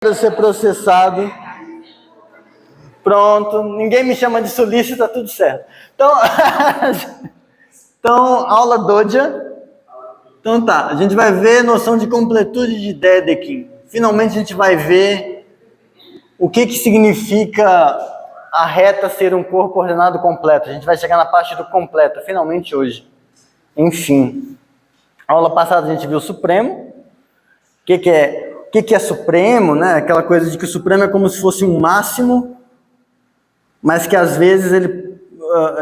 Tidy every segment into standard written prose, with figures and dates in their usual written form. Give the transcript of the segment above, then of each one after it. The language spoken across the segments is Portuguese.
Para ser processado. Pronto, ninguém me chama de solícito, tá tudo certo. Então, aula Doja. Então tá, a gente vai ver noção de completude de Dedekind. Finalmente a gente vai ver o que significa a reta ser um corpo ordenado completo. A gente vai chegar na parte do completo, finalmente hoje. Enfim, a aula passada a gente viu o Supremo. O que é Supremo, né? Aquela coisa de que o Supremo é como se fosse um máximo, mas que às vezes ele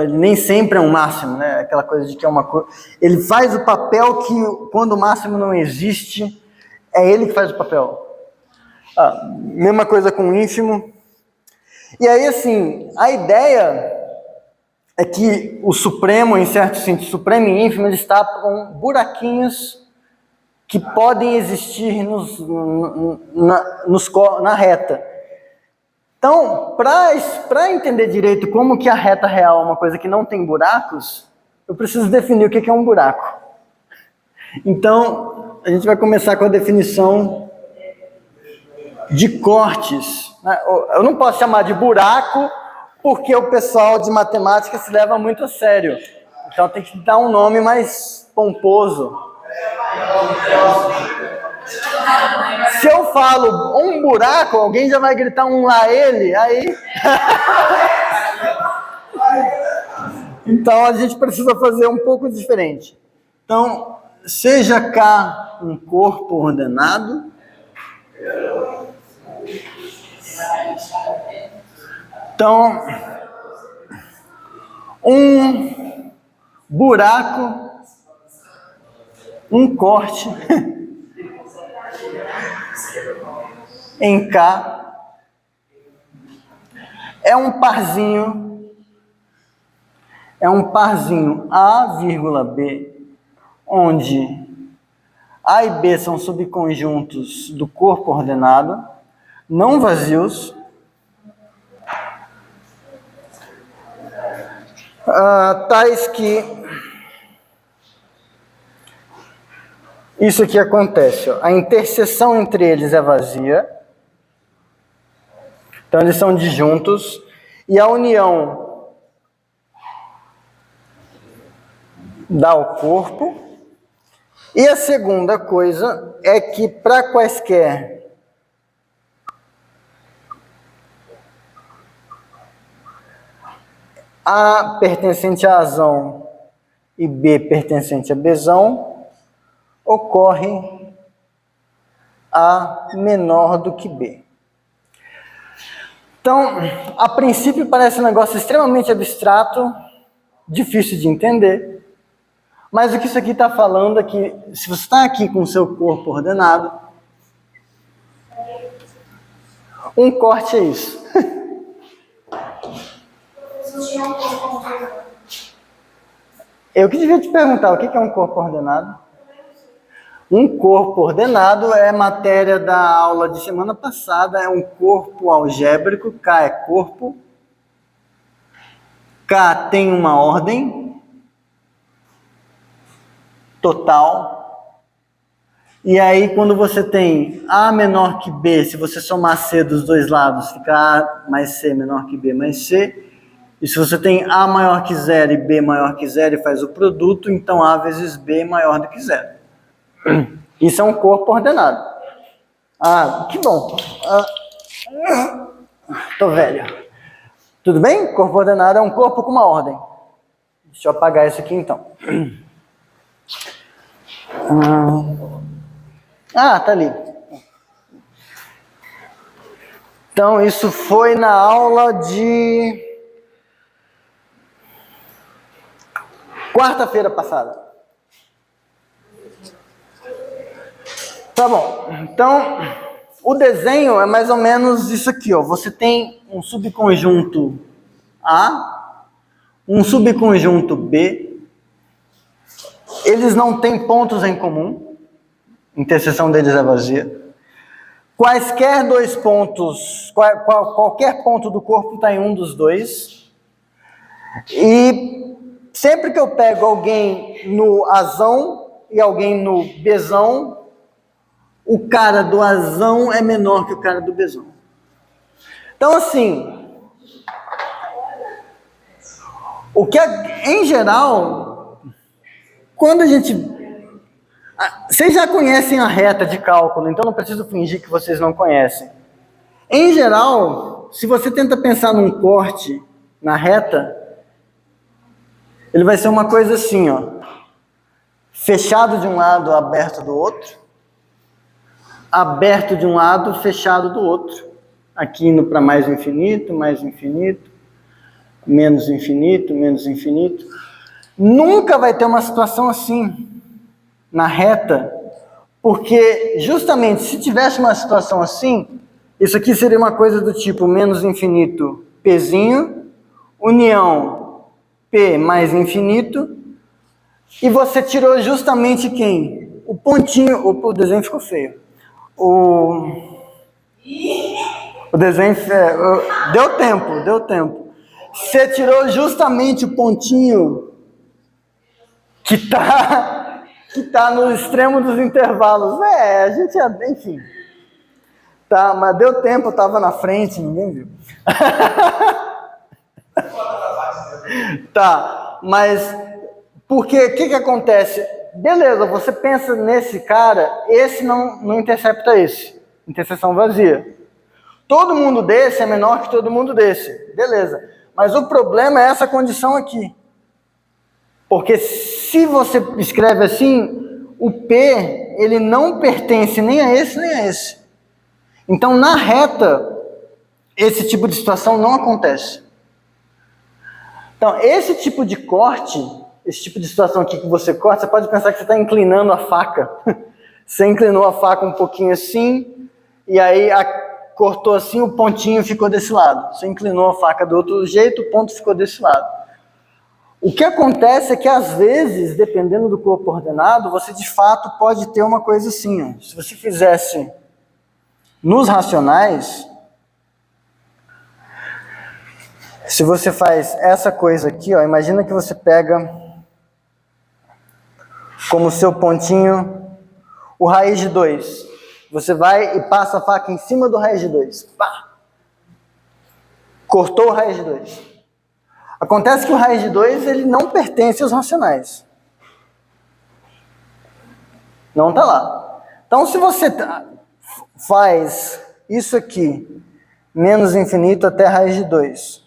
nem sempre é um máximo, né? Aquela coisa de que é uma coisa... Ele faz o papel que, quando o máximo não existe, é ele que faz o papel. Mesma coisa com o ínfimo. E aí, assim, a ideia é que o Supremo, em certo sentido, Supremo e ínfimo, eles tapam buraquinhos que podem existir na reta. Então, para entender direito como que a reta real é uma coisa que não tem buracos, eu preciso definir o que é um buraco. Então, a gente vai começar com a definição de cortes. Eu não posso chamar de buraco, porque o pessoal de matemática se leva muito a sério. Então, tem que dar um nome mais pomposo. Se eu falo um buraco, alguém já vai gritar um lá ele, aí... Então, a gente precisa fazer um pouco diferente. Então, seja K um corpo ordenado, então, um buraco, um corte em K é um parzinho A, vírgula B, onde A e B são subconjuntos do corpo ordenado, não vazios, tais que isso aqui acontece, a interseção entre eles é vazia, então eles são disjuntos, e a união dá o corpo. E a segunda coisa é que para quaisquer A pertencente a Azão e B pertencente a Bzão, ocorre A menor do que B. Então, a princípio parece um negócio extremamente abstrato, difícil de entender, mas o que isso aqui está falando é que, se você está aqui com o seu corpo ordenado, um corte é isso. Eu que devia te perguntar, o que é um corpo ordenado? Um corpo ordenado é matéria da aula de semana passada, é um corpo algébrico, K é corpo, K tem uma ordem total, e aí quando você tem A menor que B, se você somar C dos dois lados, fica A mais C menor que B mais C, e se você tem A maior que zero e B maior que zero e faz o produto, então A vezes B é maior do que zero. Isso é um corpo ordenado. Que bom. Tô velho. Tudo bem? Corpo ordenado é um corpo com uma ordem. Deixa eu apagar isso aqui então. Tá ali. Então, isso foi na aula de quarta-feira passada. Tá bom. Então, o desenho é mais ou menos isso aqui, ó. Você tem um subconjunto A, um subconjunto B. Eles não têm pontos em comum. A interseção deles é vazia. Quaisquer dois pontos, qualquer ponto do corpo está em um dos dois. E sempre que eu pego alguém no Azão e alguém no Bzão, o cara do azão é menor que o cara do bezão. Então, assim, o que em geral, quando a gente... Vocês já conhecem a reta de cálculo, então não preciso fingir que vocês não conhecem. Em geral, se você tenta pensar num corte na reta, ele vai ser uma coisa assim, ó. Fechado de um lado, aberto do outro. Aberto de um lado, fechado do outro. Aqui indo para mais infinito, menos infinito, menos infinito. Nunca vai ter uma situação assim na reta, porque justamente se tivesse uma situação assim, isso aqui seria uma coisa do tipo menos infinito, Pzinho, união P mais infinito, e você tirou justamente quem? O pontinho, o desenho ficou feio. O desenho, deu tempo. Você tirou justamente o pontinho que tá no extremo dos intervalos. A gente, enfim. Tá, mas deu tempo, eu tava na frente, ninguém viu. Tá, mas porque o que acontece? Beleza, você pensa nesse cara, esse não intercepta esse. Interseção vazia. Todo mundo desse é menor que todo mundo desse. Beleza. Mas o problema é essa condição aqui. Porque se você escreve assim, o P, ele não pertence nem a esse, nem a esse. Então, na reta, esse tipo de situação não acontece. Então, esse tipo de corte, esse tipo de situação aqui que você corta, você pode pensar que você está inclinando a faca. Você inclinou a faca um pouquinho assim, e aí cortou assim, o pontinho ficou desse lado. Você inclinou a faca do outro jeito, o ponto ficou desse lado. O que acontece é que, às vezes, dependendo do corpo ordenado, você de fato pode ter uma coisa assim. Ó. Se você fizesse nos racionais, se você faz essa coisa aqui, ó, imagina que você pega como seu pontinho o raiz de 2. Você vai e passa a faca em cima do raiz de 2. Pá! Cortou o raiz de 2. Acontece que o raiz de 2 ele não pertence aos racionais. Não está lá. Então, se você faz isso aqui, menos infinito até raiz de 2,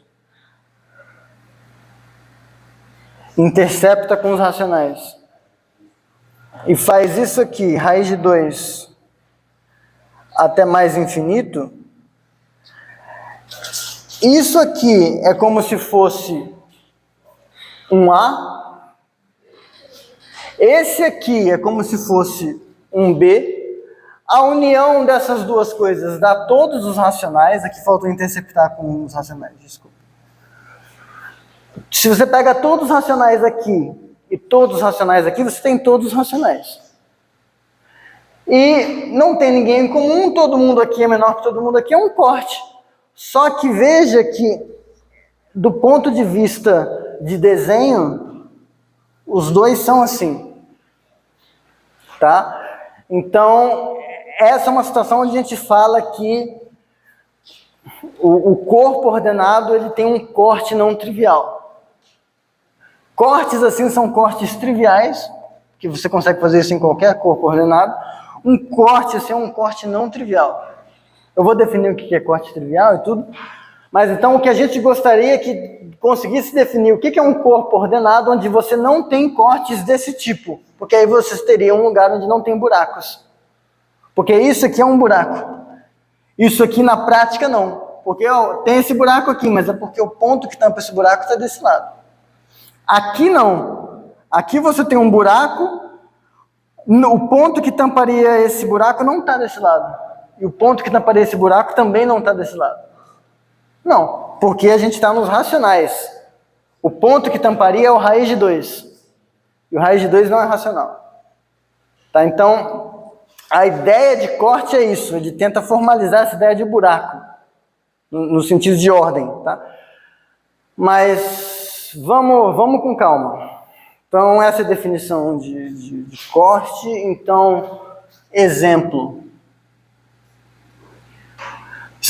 intercepta com os racionais, e faz isso aqui, raiz de 2 até mais infinito, isso aqui é como se fosse um A, esse aqui é como se fosse um B, a união dessas duas coisas dá todos os racionais, aqui faltou interceptar com os racionais, desculpa. Se você pega todos os racionais aqui e todos os racionais aqui, você tem todos os racionais. E não tem ninguém em comum, todo mundo aqui é menor que todo mundo aqui, é um corte. Só que veja que, do ponto de vista de desenho, os dois são assim. Tá? Então, essa é uma situação onde a gente fala que o corpo ordenado ele tem um corte não trivial. Cortes assim são cortes triviais, que você consegue fazer isso em qualquer corpo ordenado. Um corte assim é um corte não trivial. Eu vou definir o que é corte trivial e tudo, mas então o que a gente gostaria é que conseguisse definir o que é um corpo ordenado onde você não tem cortes desse tipo, porque aí vocês teriam um lugar onde não tem buracos. Porque isso aqui é um buraco. Isso aqui na prática não. Porque tem esse buraco aqui, mas é porque o ponto que tampa esse buraco está desse lado. Aqui não. Aqui você tem um buraco, o ponto que tamparia esse buraco não está desse lado. E o ponto que tamparia esse buraco também não está desse lado. Não, porque a gente está nos racionais. O ponto que tamparia é o raiz de 2. E o raiz de 2 não é racional. Tá? Então, a ideia de corte é isso. Ele tenta formalizar essa ideia de buraco. No sentido de ordem. Tá? Mas vamos com calma. Então, essa é a definição de corte. Então, exemplo.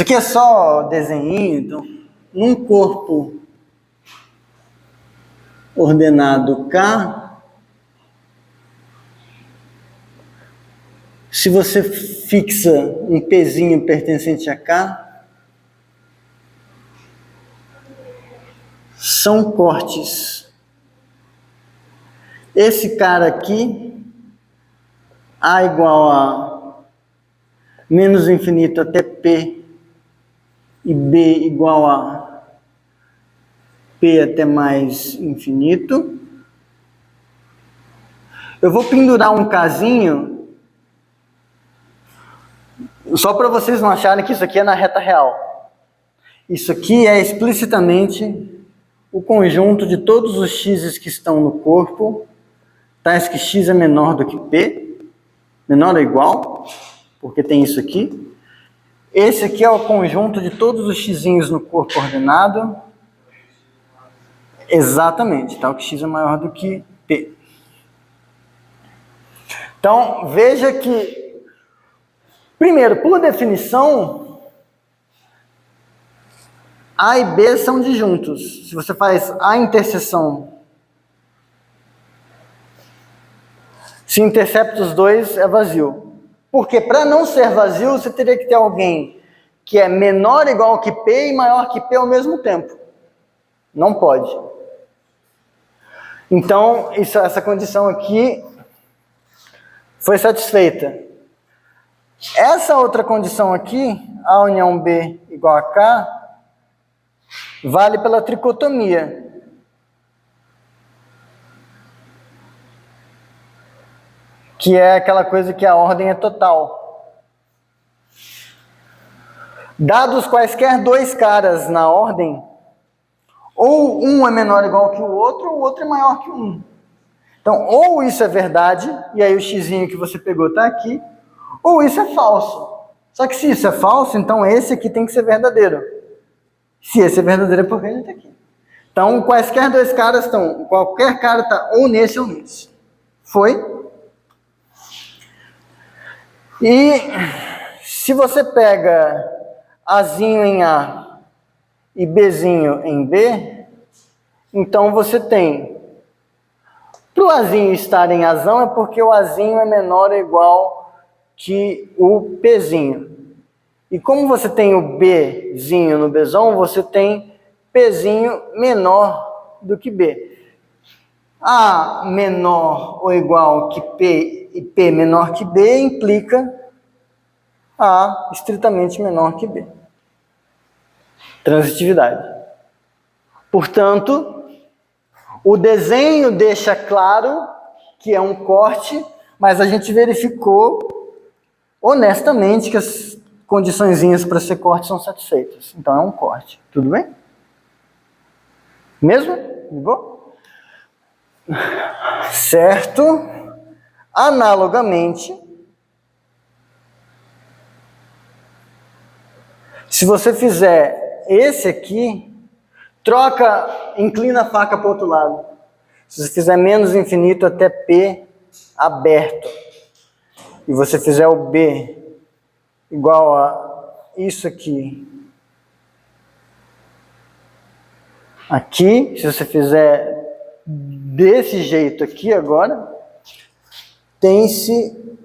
Isso aqui é só desenho, então, num corpo ordenado K, se você fixa um Pzinho pertencente a K, são cortes. Esse cara aqui, A igual a menos infinito até P, e B igual a P até mais infinito. Eu vou pendurar um casinho, só para vocês não acharem que isso aqui é na reta real. Isso aqui é explicitamente o conjunto de todos os x's que estão no corpo, tais que x é menor do que p, menor ou igual, porque tem isso aqui. Esse aqui é o conjunto de todos os x'inhos no corpo ordenado. Exatamente, tal que x é maior do que p. Então, veja que, primeiro, por definição, A e B são disjuntos. Se você faz A interseção, se intercepta os dois, é vazio. Porque para não ser vazio, você teria que ter alguém que é menor ou igual que P e maior que P ao mesmo tempo. Não pode. Então, essa condição aqui foi satisfeita. Essa outra condição aqui, A união B igual a K, vale pela tricotomia. Que é aquela coisa que a ordem é total. Dados quaisquer dois caras na ordem, ou um é menor ou igual que o outro é maior que um. Então, ou isso é verdade, e aí o xzinho que você pegou está aqui, ou isso é falso. Só que se isso é falso, então esse aqui tem que ser verdadeiro. Se esse é verdadeiro, é porque ele está aqui. Então, quaisquer dois caras estão, qualquer cara está ou nesse ou nesse. Foi? E se você pega Azinho em A e Bzinho em B, então você tem, para o Azinho estar em Azão é porque o Azinho é menor ou igual que o Pzinho. E como você tem o Bzinho no Bzão, você tem Pzinho menor do que B. A menor ou igual que P e P menor que B implica A estritamente menor que B. Transitividade. Portanto, o desenho deixa claro que é um corte, mas a gente verificou honestamente que as condiçõezinhas para ser corte são satisfeitas. Então é um corte. Tudo bem? Mesmo? Ligou? Certo? Analogamente, se você fizer esse aqui, inclina a faca para o outro lado. Se você fizer menos infinito até P aberto, e você fizer o B igual a isso aqui, aqui, se você fizer desse jeito aqui agora, tem-se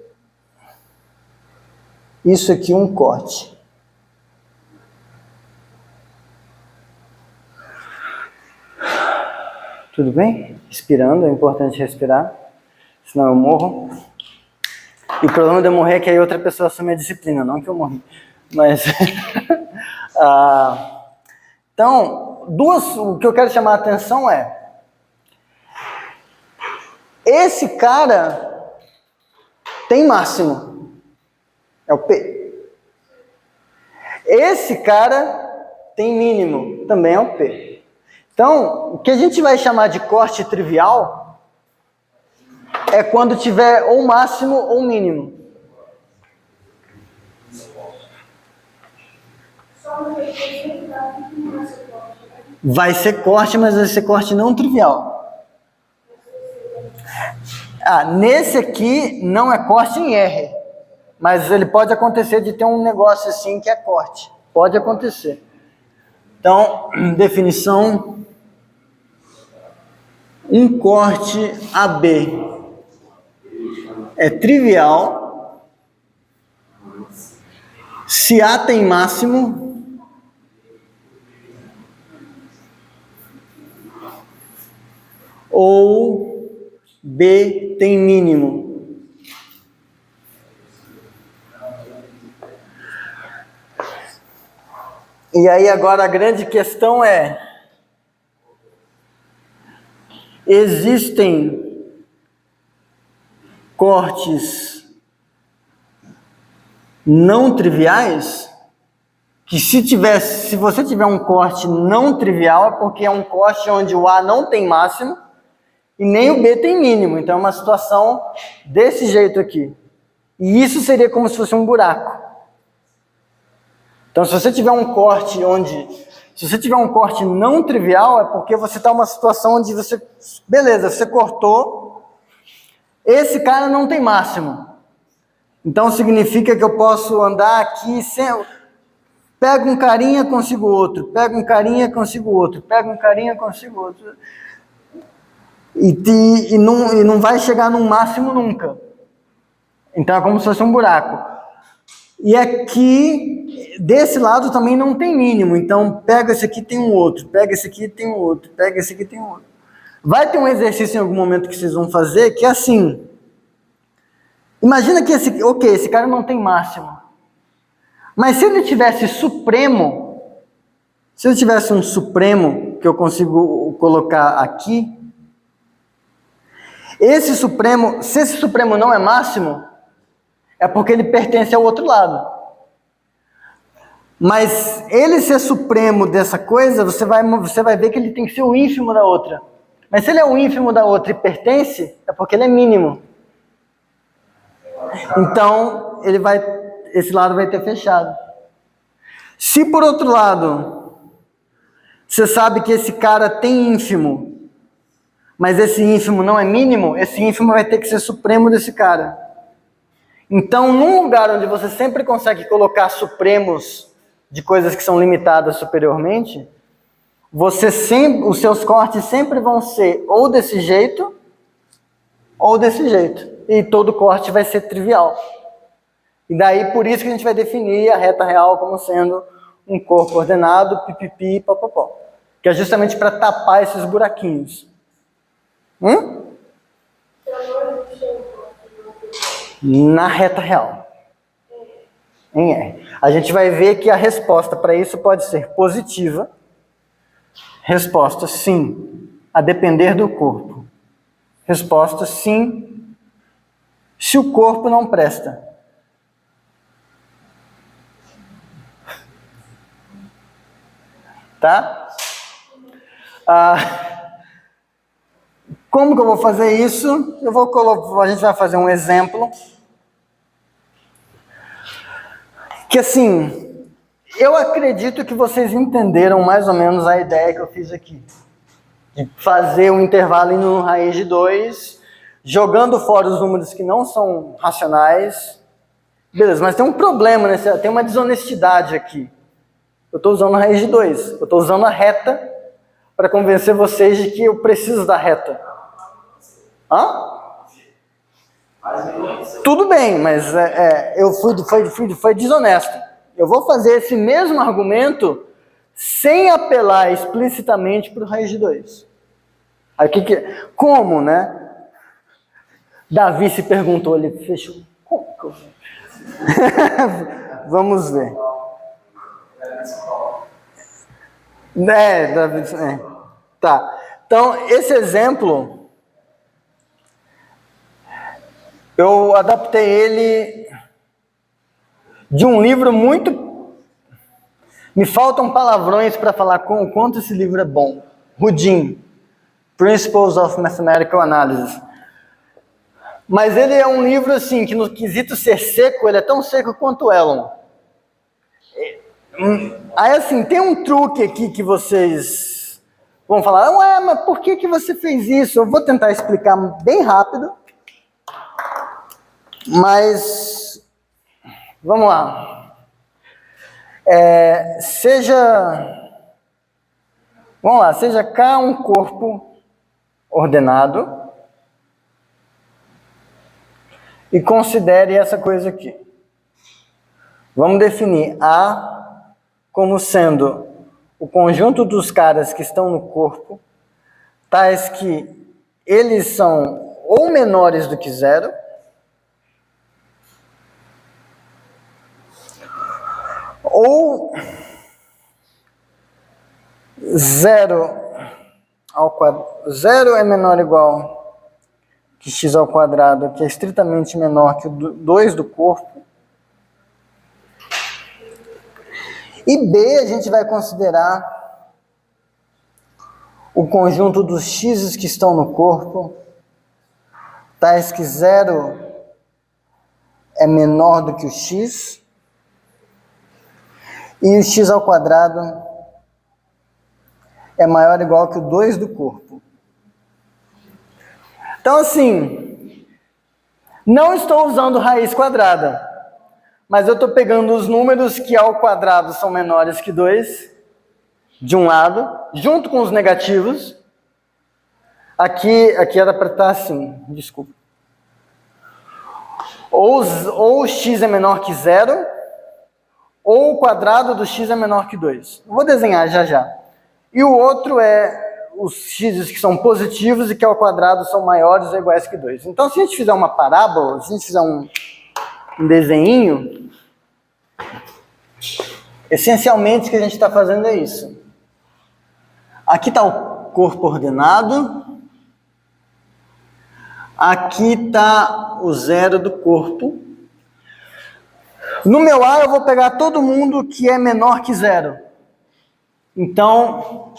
isso aqui um corte. Tudo bem? Respirando, é importante respirar, senão eu morro. E o problema de eu morrer é que aí outra pessoa assume a disciplina, não que eu morri. Mas, então, o que eu quero chamar a atenção é, esse cara tem máximo, é o P. Esse cara tem mínimo, também é o P. Então, o que a gente vai chamar de corte trivial é quando tiver ou máximo ou mínimo. Vai ser corte, mas vai ser corte não trivial. Nesse aqui não é corte em R, mas ele pode acontecer de ter um negócio assim que é corte. pode acontecer. Então, definição, um corte AB é trivial se A tem máximo ou B tem mínimo. E aí agora a grande questão é: existem cortes não triviais? Que se você tiver um corte não trivial, é porque é um corte onde o A não tem máximo e nem o B tem mínimo. Então é uma situação desse jeito aqui. E isso seria como se fosse um buraco. Então se você tiver um corte não trivial, é porque você está numa situação onde beleza, você cortou, esse cara não tem máximo. Então significa que eu posso andar aqui pego um carinha, consigo outro, pego um carinha, consigo outro, pego um carinha, consigo outro. E não vai chegar num máximo nunca. Então é como se fosse um buraco. E aqui, desse lado também não tem mínimo. Então pega esse aqui, tem um outro, pega esse aqui, tem um outro, pega esse aqui, tem um outro. Vai ter um exercício em algum momento que vocês vão fazer que é assim. Imagina que esse cara não tem máximo. Mas se ele tivesse supremo, se ele tivesse um supremo que eu consigo colocar aqui, se esse supremo não é máximo, é porque ele pertence ao outro lado. Mas ele ser supremo dessa coisa, você vai ver que ele tem que ser o ínfimo da outra. Mas se ele é o ínfimo da outra e pertence, é porque ele é mínimo. Então, esse lado vai ter fechado. Se por outro lado, você sabe que esse cara tem ínfimo, mas esse ínfimo não é mínimo, esse ínfimo vai ter que ser supremo desse cara. Então, num lugar onde você sempre consegue colocar supremos de coisas que são limitadas superiormente, os seus cortes sempre vão ser ou desse jeito, ou desse jeito. E todo corte vai ser trivial. E daí, por isso que a gente vai definir a reta real como sendo um corpo ordenado, pipipi, papapó. Que é justamente para tapar esses buraquinhos. Na reta real. Em R. A gente vai ver que a resposta para isso pode ser positiva. Resposta sim, a depender do corpo. Resposta sim, se o corpo não presta. Tá? Como que eu vou fazer isso? A gente vai fazer um exemplo. Que assim, eu acredito que vocês entenderam mais ou menos a ideia que eu fiz aqui. De fazer um intervalo indo no raiz de 2, jogando fora os números que não são racionais. Beleza, mas tem um problema, tem uma desonestidade aqui. Eu estou usando a raiz de 2, eu estou usando a reta para convencer vocês de que eu preciso da reta. Tudo bem, mas foi desonesto. Eu vou fazer esse mesmo argumento sem apelar explicitamente para o raiz de 2. Aí, como, né? Davi se perguntou, ele fechou. Como que eu vou? Vamos ver. Davi. Tá. Então, esse exemplo, eu adaptei ele de um livro muito... Me faltam palavrões para falar o quanto esse livro é bom. Rudin, Principles of Mathematical Analysis. Mas ele é um livro assim, que no quesito ser seco, ele é tão seco quanto o Elon. Aí assim, tem um truque aqui que vocês vão falar, ué, mas por que você fez isso? Eu vou tentar explicar bem rápido. Mas, vamos lá. Vamos lá, seja K um corpo ordenado e considere essa coisa aqui. Vamos definir A como sendo o conjunto dos caras que estão no corpo, tais que eles são ou menores do que 0, ou 0 é menor ou igual que x ao quadrado, que é estritamente menor que o 2 do corpo. E B a gente vai considerar o conjunto dos x's que estão no corpo, tais que 0 é menor do que o x, e o x ao quadrado é maior ou igual que o 2 do corpo. Então, assim, não estou usando raiz quadrada, mas eu estou pegando os números que ao quadrado são menores que 2, de um lado, junto com os negativos. Aqui era para estar assim, desculpa. Ou x é menor que 0, ou o quadrado do x é menor que 2. Vou desenhar já. E o outro é os x's que são positivos e que ao quadrado são maiores ou iguais que 2. Então, se a gente fizer uma parábola, se a gente fizer um desenho, essencialmente o que a gente está fazendo é isso. Aqui está o corpo ordenado, aqui está o 0 do corpo. No meu A eu vou pegar todo mundo que é menor que 0. Então,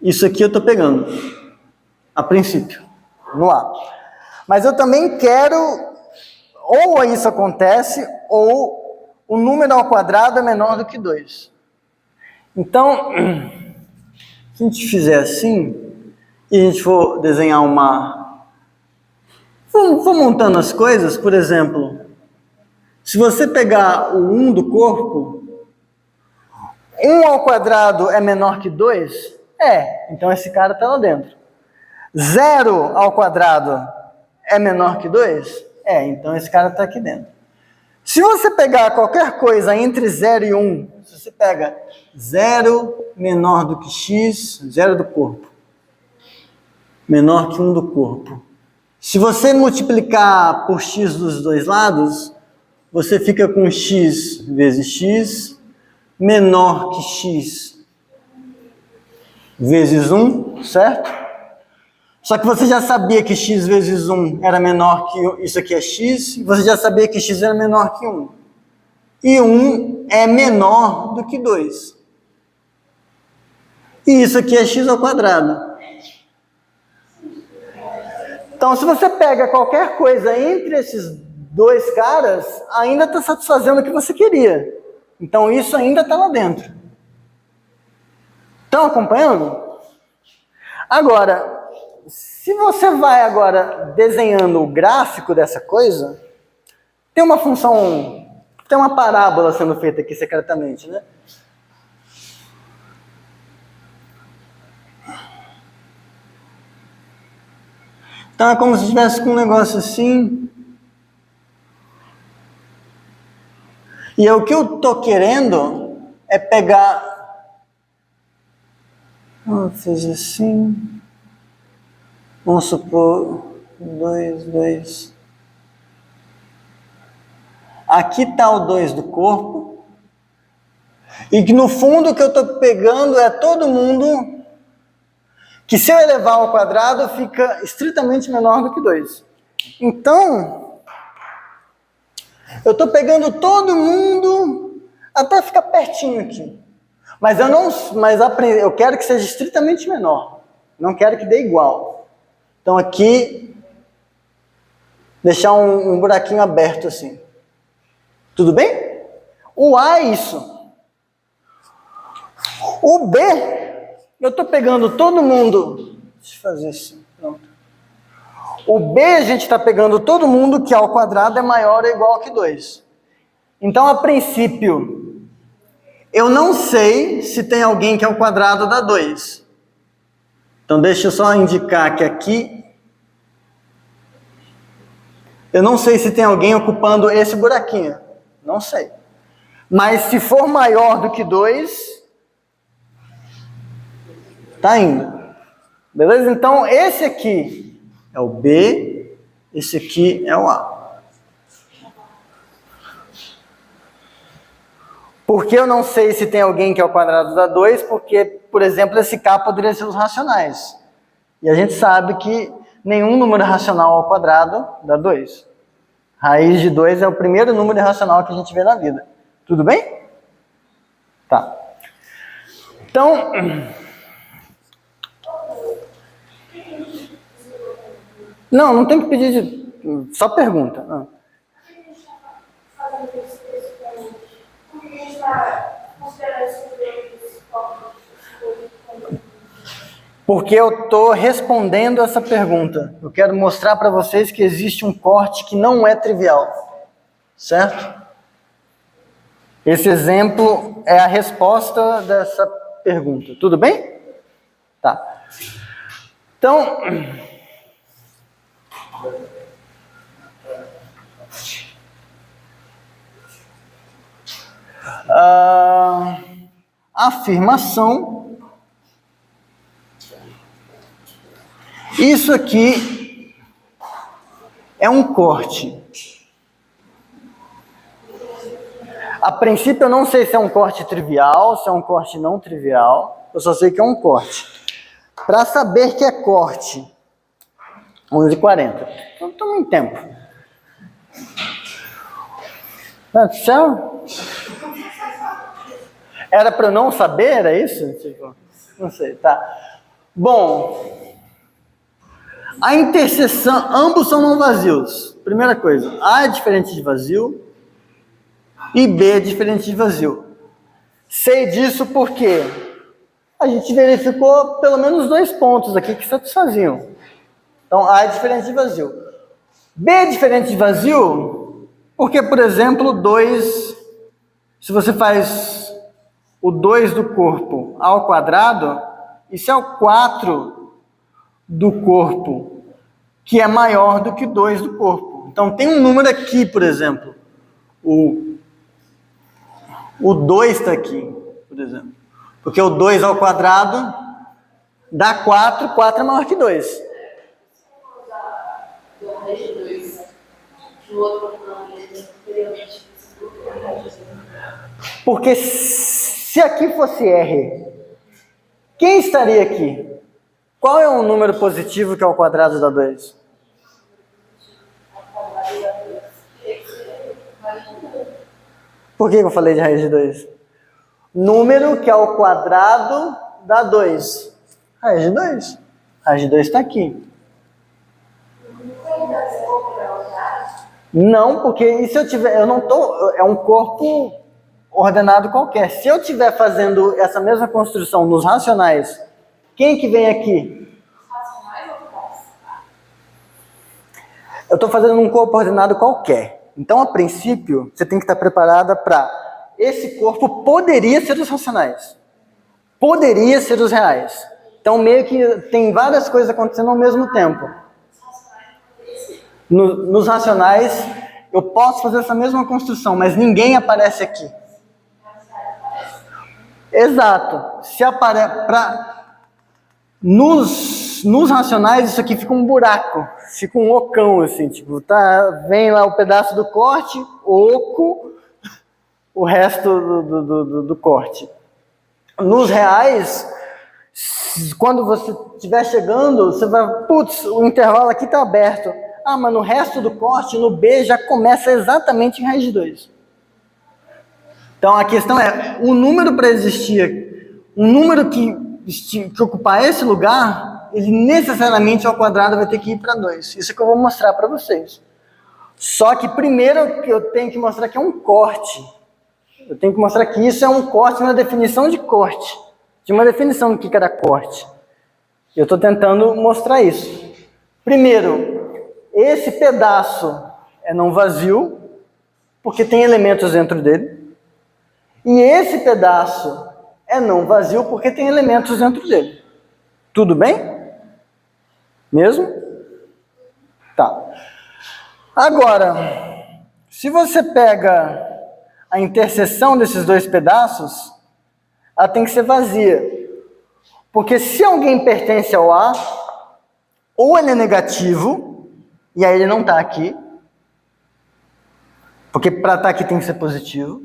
isso aqui eu estou pegando, a princípio, no A. Mas eu também quero, ou isso acontece, ou o número ao quadrado é menor do que 2. Então, se a gente fizer assim, e a gente for desenhar for montando as coisas, por exemplo, se você pegar o 1 do corpo, 1 ao quadrado é menor que 2? Então esse cara está lá dentro. 0 ao quadrado é menor que 2? Então esse cara está aqui dentro. Se você pegar qualquer coisa entre 0 e 1, se você pega 0 menor do que x, 0 do corpo, menor que 1 do corpo. Se você multiplicar por x dos dois lados, você fica com x vezes x menor que x vezes 1, certo? Só que você já sabia que x vezes 1 era menor que isso aqui é x, e você já sabia que x era menor que 1. E 1 é menor do que 2. E isso aqui é x ao quadrado. Então, se você pega qualquer coisa entre esses dois caras, ainda está satisfazendo o que você queria. Então, isso ainda está lá dentro. Estão acompanhando? Agora, se você vai agora desenhando o gráfico dessa coisa, tem uma função, tem uma parábola sendo feita aqui secretamente, né? Então é como se estivesse com um negócio assim. E o que eu estou querendo é pegar... fiz assim... Vamos supor... 2, 2... Aqui está o 2 do corpo. E que no fundo o que eu estou pegando é todo mundo... que se eu elevar ao quadrado fica estritamente menor do que 2. Então, eu estou pegando todo mundo até ficar pertinho aqui. Mas eu quero que seja estritamente menor. Não quero que dê igual. Então aqui, deixar um buraquinho aberto assim. Tudo bem? O A é isso. O B... eu estou pegando todo mundo... Deixa eu fazer assim, pronto. O B a gente está pegando todo mundo que ao quadrado é maior ou igual que 2. Então, a princípio, Eu não sei se tem alguém que é o quadrado da 2. Então, deixa eu só indicar que aqui... Eu não sei se tem alguém ocupando esse buraquinho. Não sei. Mas se for maior do que 2, tá indo. Beleza? Então, esse aqui é o B, esse aqui é o A. Por que eu não sei se tem alguém que é o quadrado da 2? Porque, por exemplo, esse K poderia ser os racionais. E a gente sabe que nenhum número racional ao quadrado dá 2. Raiz de 2 é o primeiro número irracional que a gente vê na vida. Tudo bem? Tá. Então... Não tem que pedir só pergunta. Porque eu estou respondendo essa pergunta. Eu quero mostrar para vocês que existe um corte que não é trivial. Certo? Esse exemplo é a resposta dessa pergunta. Tudo bem? Tá. Então... afirmação. Isso aqui é um corte. A princípio eu não sei se é um corte trivial, se é um corte não trivial. Eu só sei que é um corte. Para saber que é corte, 11h40. Então estamos em tempo. Tchau. Era para eu não saber, era isso? Tipo, não sei, tá. Bom, a interseção, ambos são não vazios. Primeira coisa, A é diferente de vazio e B é diferente de vazio. Sei disso porque a gente verificou pelo menos 2 pontos aqui que satisfaziam. Então, A é diferente de vazio. B é diferente de vazio porque, por exemplo, 2, se você faz o 2 do corpo ao quadrado, isso é o 4 do corpo, que é maior do que 2 do corpo. Então, tem um número aqui, por exemplo. O 2 está aqui, por exemplo. Porque o 2 ao quadrado dá 4, 4 é maior que 2. Porque se aqui fosse R, quem estaria aqui? Qual é o número positivo que é o quadrado da 2? Por que eu falei de raiz de 2? Número que é o quadrado da 2. Raiz de 2. Raiz de 2 está aqui. Não, porque e se eu tiver, eu não tô, é um corpo ordenado qualquer. Se eu estiver fazendo essa mesma construção nos racionais, quem que vem aqui? Eu estou fazendo um corpo ordenado qualquer. Então, a princípio, você tem que estar preparada para... Esse corpo poderia ser os racionais. Poderia ser os reais. Então, meio que tem várias coisas acontecendo ao mesmo tempo. Nos racionais, eu posso fazer essa mesma construção, mas ninguém aparece aqui. Exato. Se aparece... Nos racionais, isso aqui fica um buraco. Fica um ocão, assim, tipo, tá, vem lá o pedaço do corte, oco, o resto do corte. Nos reais, quando você estiver chegando, você vai, putz, o intervalo aqui está aberto. Ah, mas no resto do corte, no B, já começa exatamente em raiz de 2. Então, a questão é, o número para existir, um número que ocupar esse lugar, ele necessariamente ao quadrado vai ter que ir para 2. Isso é que eu vou mostrar para vocês. Só que primeiro eu tenho que mostrar que é um corte. Eu tenho que mostrar que isso é um corte, uma definição de corte. De uma definição do que era corte. Eu estou tentando mostrar isso. Primeiro, esse pedaço é não vazio, porque tem elementos dentro dele. E esse pedaço é não vazio porque tem elementos dentro dele. Tudo bem? Mesmo? Tá. Agora, se você pega a interseção desses dois pedaços, ela tem que ser vazia. Porque se alguém pertence ao A, ou ele é negativo, e aí ele não está aqui, porque para estar aqui tem que ser positivo,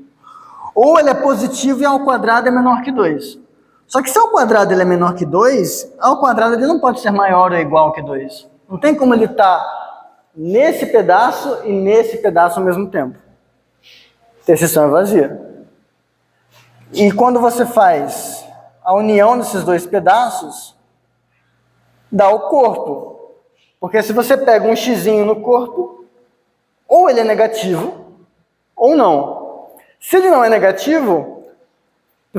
ou ele é positivo e A ao quadrado é menor que 2. Só que se A ao quadrado ele é menor que 2, A ao quadrado ele não pode ser maior ou igual que 2. Não tem como ele estar nesse pedaço e nesse pedaço ao mesmo tempo. Interseção é vazia. E quando você faz a união desses dois pedaços, dá o corpo. Porque se você pega um xzinho no corpo, ou ele é negativo, ou não. Se ele não é negativo,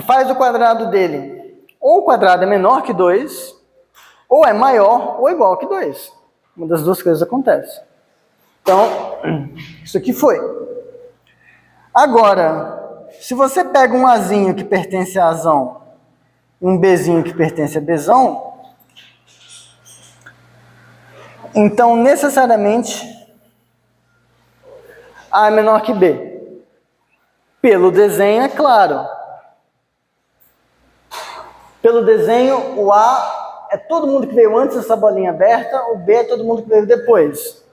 faz o quadrado dele. Ou o quadrado é menor que 2, ou é maior ou igual que 2. Uma das duas coisas acontece. Então, isso aqui foi. Agora, se você pega um Azinho que pertence a Azão e um Bzinho que pertence a Bzão, então, necessariamente, A é menor que B. Pelo desenho, é claro. Pelo desenho, o A é todo mundo que veio antes dessa bolinha aberta, o B é todo mundo que veio depois.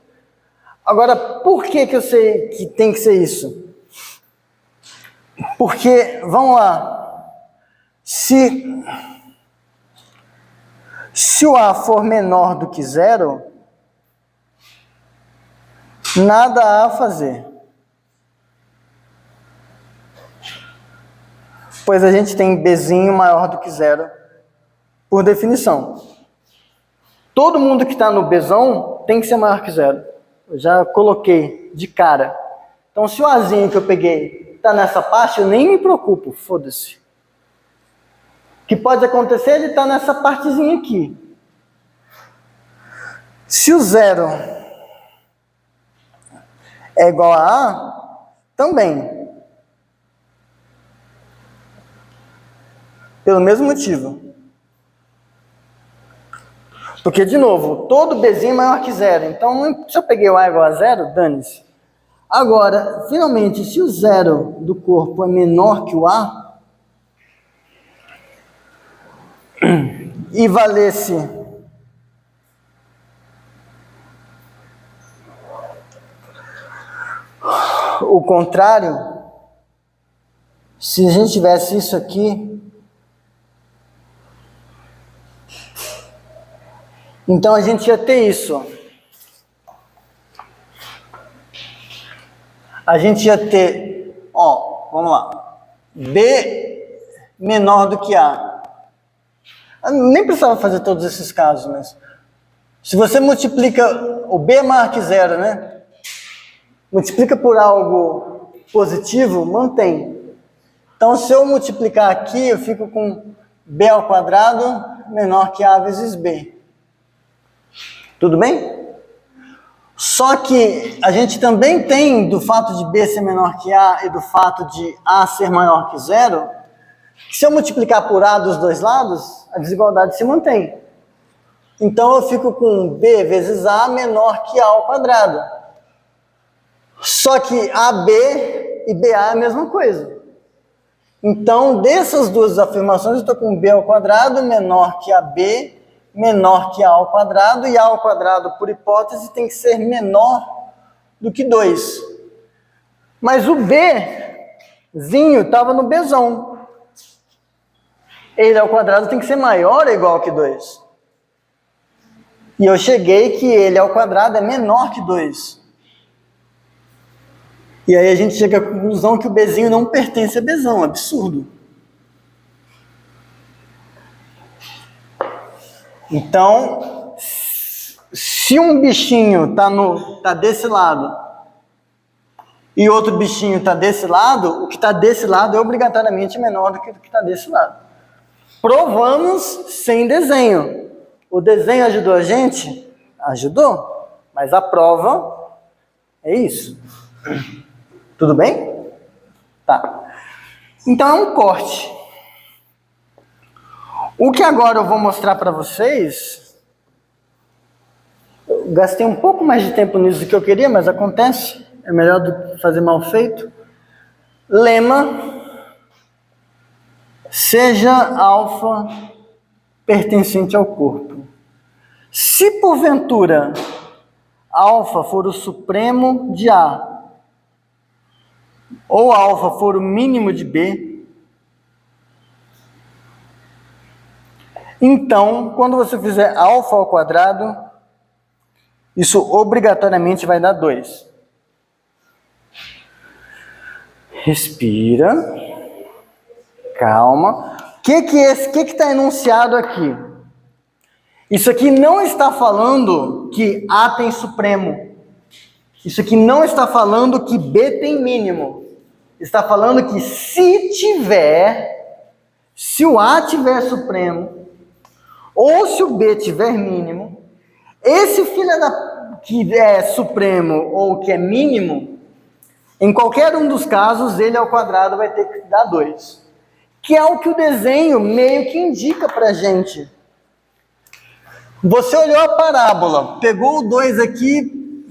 Agora, por que eu sei que tem que ser isso? Porque, vamos lá, se o A for menor do que 0, nada há a fazer. Pois a gente tem Bzinho maior do que 0, por definição. Todo mundo que está no Bzão tem que ser maior que 0. Eu já coloquei de cara. Então, se o Azinho que eu peguei está nessa parte, eu nem me preocupo, foda-se. O que pode acontecer é ele estar nessa partezinha aqui. Se o 0 é igual a A, também. Pelo mesmo motivo. Porque, de novo, todo Bzinho é maior que 0. Então, se eu peguei o A igual a 0, dane-se. Agora, finalmente, se o 0 do corpo é menor que o A, e valesse o contrário, se a gente tivesse isso aqui, então a gente ia ter isso. A gente ia ter, vamos lá, B menor do que A. Eu nem precisava fazer todos esses casos, mas se você multiplica, o B é maior que 0, né? Multiplica por algo positivo, mantém. Então, se eu multiplicar aqui, eu fico com B ao quadrado menor que A vezes B. Tudo bem? Só que a gente também tem, do fato de B ser menor que A e do fato de A ser maior que 0, que se eu multiplicar por A dos dois lados, a desigualdade se mantém. Então eu fico com B vezes A menor que A ao quadrado. Só que AB e BA é a mesma coisa. Então, dessas duas afirmações, eu estou com B ao quadrado menor que AB, menor que A ao quadrado, e A ao quadrado, por hipótese, tem que ser menor do que 2. Mas o Bzinho estava no Bzão. Ele ao quadrado tem que ser maior ou igual que 2. E eu cheguei que ele ao quadrado é menor que 2. E aí a gente chega à conclusão que o Bzinho não pertence a Bzão. Absurdo. Então, se um bichinho tá desse lado e outro bichinho está desse lado, o que está desse lado é obrigatoriamente menor do que o que está desse lado. Provamos sem desenho. O desenho ajudou a gente? Ajudou. Mas a prova é isso. Tudo bem? Tá. Então é um corte. O que agora eu vou mostrar para vocês, eu gastei um pouco mais de tempo nisso do que eu queria, mas acontece, é melhor do que fazer mal feito. Lema, seja alfa pertencente ao corpo. Se porventura alfa for o supremo de A, ou alfa for o mínimo de B, então, quando você fizer alfa ao quadrado, isso obrigatoriamente vai dar 2. Respira. Calma. O que está enunciado aqui? Isso aqui não está falando que A tem supremo. Isso aqui não está falando que B tem mínimo. Está falando que se o A tiver supremo, ou se o B tiver mínimo, esse que é supremo ou que é mínimo, em qualquer um dos casos, ele ao quadrado vai ter que dar 2. Que é o que o desenho meio que indica pra gente. Você olhou a parábola, pegou o 2 aqui,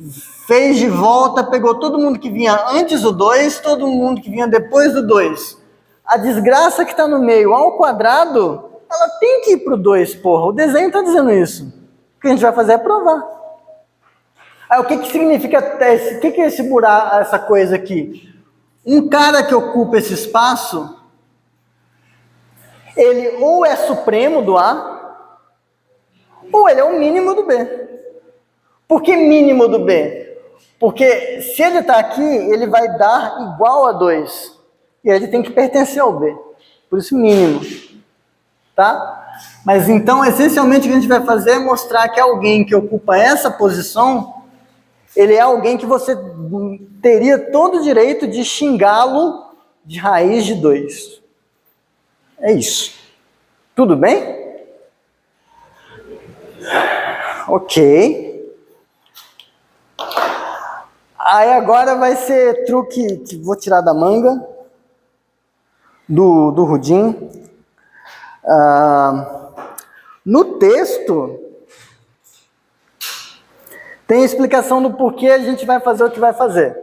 fez de volta, pegou todo mundo que vinha antes do 2, todo mundo que vinha depois do 2. A desgraça que está no meio ao quadrado, ela tem que ir pro 2, porra. O desenho está dizendo isso. O que a gente vai fazer é provar. Aí o que significa o que é esse buraco, essa coisa aqui? Um cara que ocupa esse espaço, ele ou é supremo do A, ou ele é o mínimo do B. Por que mínimo do B? Porque se ele está aqui, ele vai dar igual a 2. E ele tem que pertencer ao B. Por isso mínimo. Tá? Mas então, essencialmente, o que a gente vai fazer é mostrar que alguém que ocupa essa posição, ele é alguém que você teria todo o direito de xingá-lo de raiz de 2. É isso. Tudo bem? Ok. Aí agora vai ser truque que vou tirar da manga do Rudim. No texto tem explicação do porquê a gente vai fazer o que vai fazer.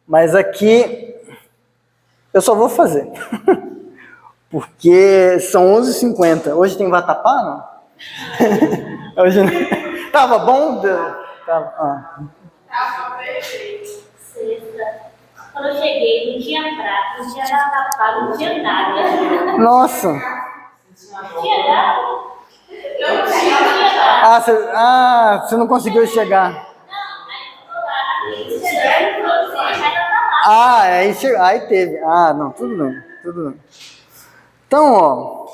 Mas aqui eu só vou fazer. Porque são 11h50. Hoje tem vatapá, não? Hoje não. Tava bom? Tava perfeito. Sexta. Quando eu cheguei, não tinha prato, não tinha vatapá, não tinha nada. Nossa. Não tinha nada. Não tinha nada. Você não conseguiu chegar. Não, aí chegando, Aí teve. Não, tudo bem, tudo bem. Então, ó.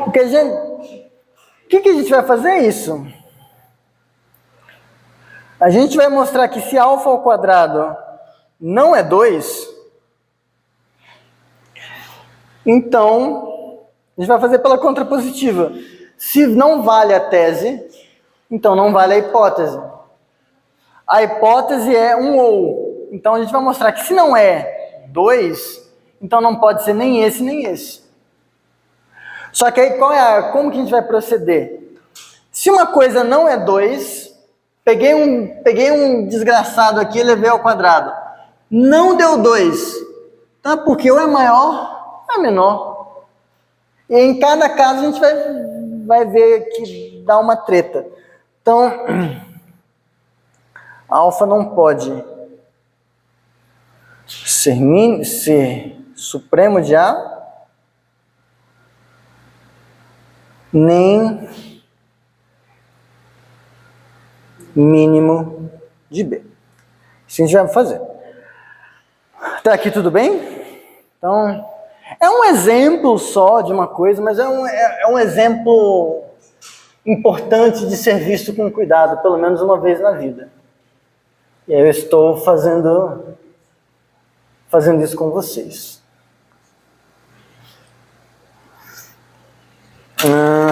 O que a gente vai fazer é isso. A gente vai mostrar que se alfa ao quadrado não é 2, então a gente vai fazer pela contrapositiva. Se não vale a tese, então não vale a hipótese. A hipótese é um ou. Então a gente vai mostrar que se não é 2, então não pode ser nem esse nem esse. Só que aí como que a gente vai proceder? Se uma coisa não é 2, peguei um desgraçado aqui e levei ao quadrado. Não deu 2. Tá? Porque ou é maior ou é menor. E em cada caso a gente vai ver que dá uma treta. Então, alfa não pode ser supremo de A, nem mínimo de B. Isso a gente vai fazer. Tá aqui tudo bem? Então, é um exemplo só de uma coisa, mas é um exemplo importante de ser visto com cuidado, pelo menos uma vez na vida. E aí eu estou fazendo isso com vocês.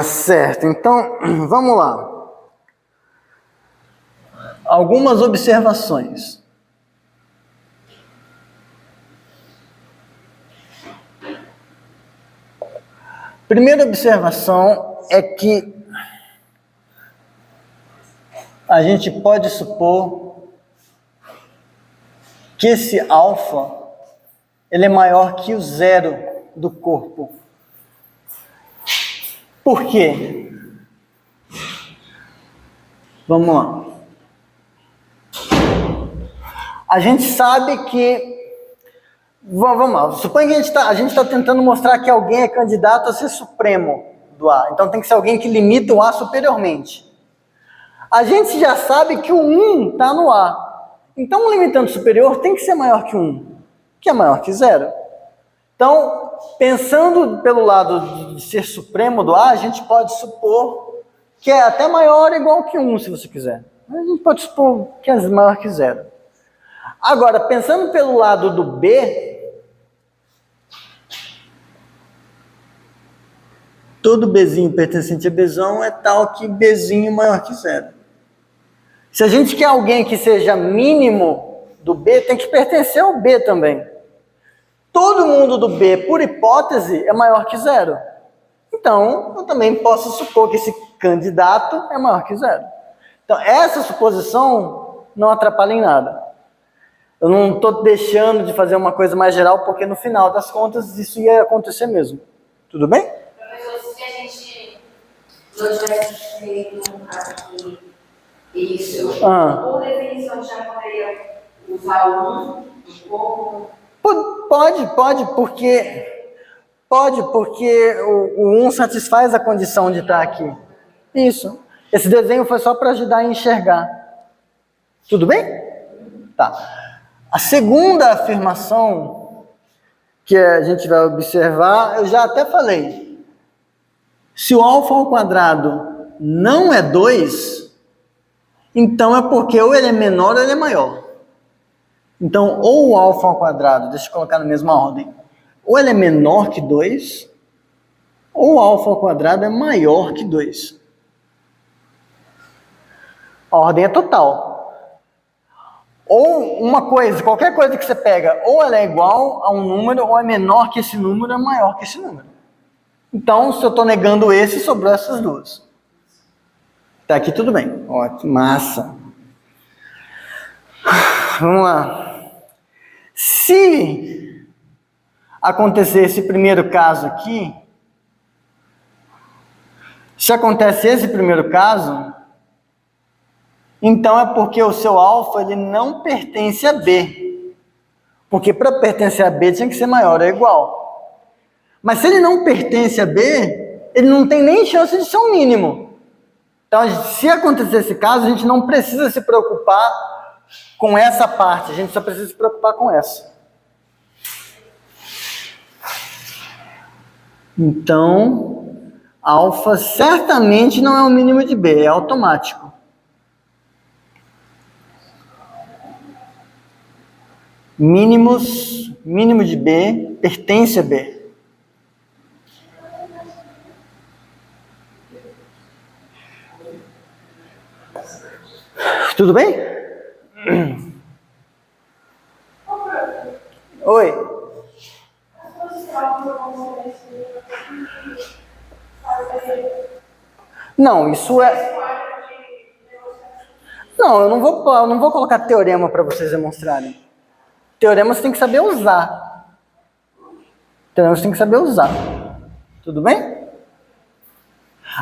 certo. Então, vamos lá. Algumas observações. Primeira observação é que a gente pode supor que esse alfa ele é maior que o zero do corpo. Por quê? Vamos lá. A gente sabe que... Vamos lá. Suponha que a gente está tentando mostrar que alguém é candidato a ser supremo do A. Então tem que ser alguém que limita o A superiormente. A gente já sabe que o 1 está no A. Então um limitante superior tem que ser maior que 1, que é maior que 0. Então, pensando pelo lado de ser supremo do A, a gente pode supor que é até maior ou igual que 1, se você quiser. A gente pode supor que é maior que 0. Agora, pensando pelo lado do B, todo Bzinho pertencente a Bzão é tal que Bzinho maior que 0. Se a gente quer alguém que seja mínimo do B, tem que pertencer ao B também. Todo mundo do B, por hipótese, é maior que 0. Então, eu também posso supor que esse candidato é maior que 0. Então, essa suposição não atrapalha em nada. Eu não estou deixando de fazer uma coisa mais geral, porque no final das contas isso ia acontecer mesmo. Tudo bem? Professor, se a gente não tivesse feito aqui isso, por definição já poderia usar o 1 do corpo? Pode, porque o 1 satisfaz a condição de estar aqui. Isso. Esse desenho foi só para ajudar a enxergar. Tudo bem? Tá. A segunda afirmação que a gente vai observar, eu já até falei. Se o alfa ao quadrado não é 2, então é porque ou ele é menor ou ele é maior. Então, ou o alfa ao quadrado, deixa eu colocar na mesma ordem, ou ele é menor que 2, ou o alfa ao quadrado é maior que 2. A ordem é total. Ou uma coisa, qualquer coisa que você pega, ou ela é igual a um número, ou é menor que esse número, é maior que esse número. Então, se eu estou negando esse, sobrou essas duas. Tá aqui tudo bem. Ótimo, massa. Vamos lá. Se acontecer esse primeiro caso aqui, se acontece esse primeiro caso, então é porque o seu alfa ele não pertence a B. Porque para pertencer a B tinha que ser maior ou igual. Mas se ele não pertence a B, ele não tem nem chance de ser um mínimo. Então, se acontecer esse caso, a gente não precisa se preocupar com essa parte, a gente só precisa se preocupar com essa. Então, alfa certamente não é o mínimo de B, é automático. Mínimo de B pertence a B. Tudo bem? Oi. Não, isso é... Não, eu não vou colocar teorema para vocês demonstrarem. Teorema você tem que saber usar. Teorema você tem que saber usar. Tudo bem?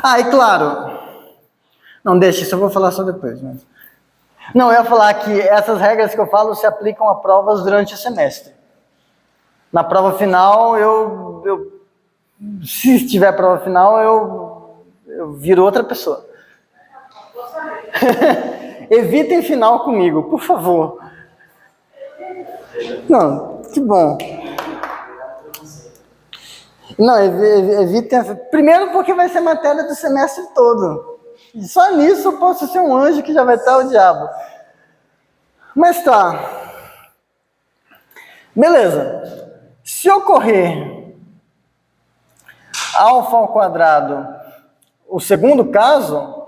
Ah, e claro... Não, deixa, isso eu vou falar só depois. Mas... Não, eu ia falar que essas regras que eu falo se aplicam a provas durante o semestre. Na prova final, se tiver prova final, eu viro outra pessoa. Evitem final comigo, por favor. Não, que bom. Não, evitem. Primeiro porque vai ser matéria do semestre todo. E só nisso eu posso ser um anjo que já vai estar o diabo. Mas tá. Beleza. Se ocorrer alfa ao quadrado o segundo caso,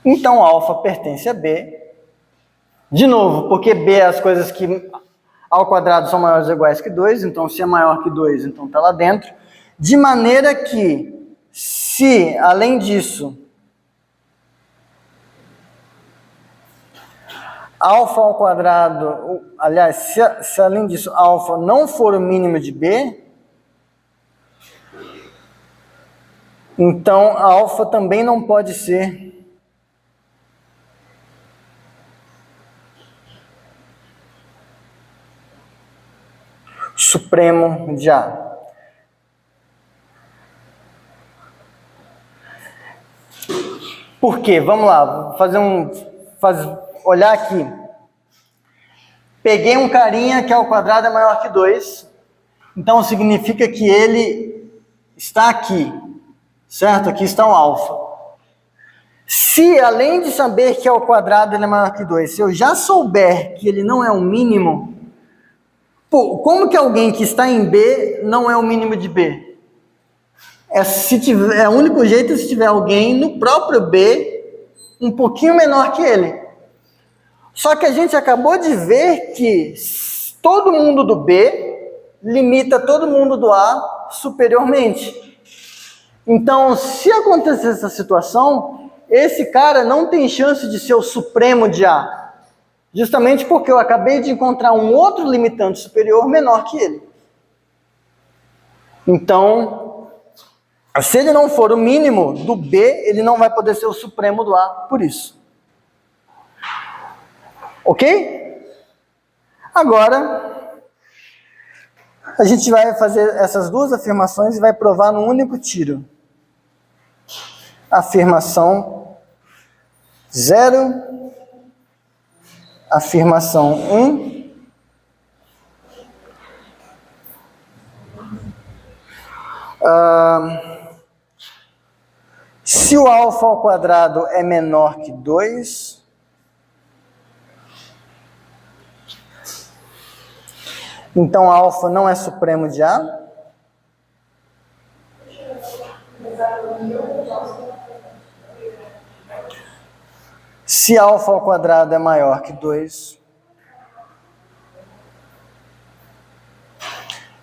então alfa pertence a B. De novo, porque B é as coisas que ao quadrado são maiores ou iguais que 2, então se é maior que 2, então está lá dentro. De maneira que, se, além disso, alfa ao quadrado, aliás, se além disso alfa não for o mínimo de B, então alfa também não pode ser supremo de A. Por quê? Vamos lá, olhar aqui. Peguei um carinha que ao quadrado é maior que 2, então significa que ele está aqui, certo? Aqui está um alfa. Se, além de saber que ao quadrado ele é maior que 2, se eu já souber que ele não é o mínimo, pô, como que alguém que está em B não é o mínimo de B? O único jeito é se tiver alguém no próprio B um pouquinho menor que ele. Só que a gente acabou de ver que todo mundo do B limita todo mundo do A superiormente. Então, se acontecer essa situação, esse cara não tem chance de ser o supremo de A. Justamente porque eu acabei de encontrar um outro limitante superior menor que ele. Então, se ele não for o mínimo do B, ele não vai poder ser o supremo do A por isso. Ok? Agora, a gente vai fazer essas duas afirmações e vai provar num único tiro. Afirmação 0, afirmação 1. Se o alfa ao quadrado é menor que 2, então alfa não é supremo de A. Se alfa ao quadrado é maior que 2,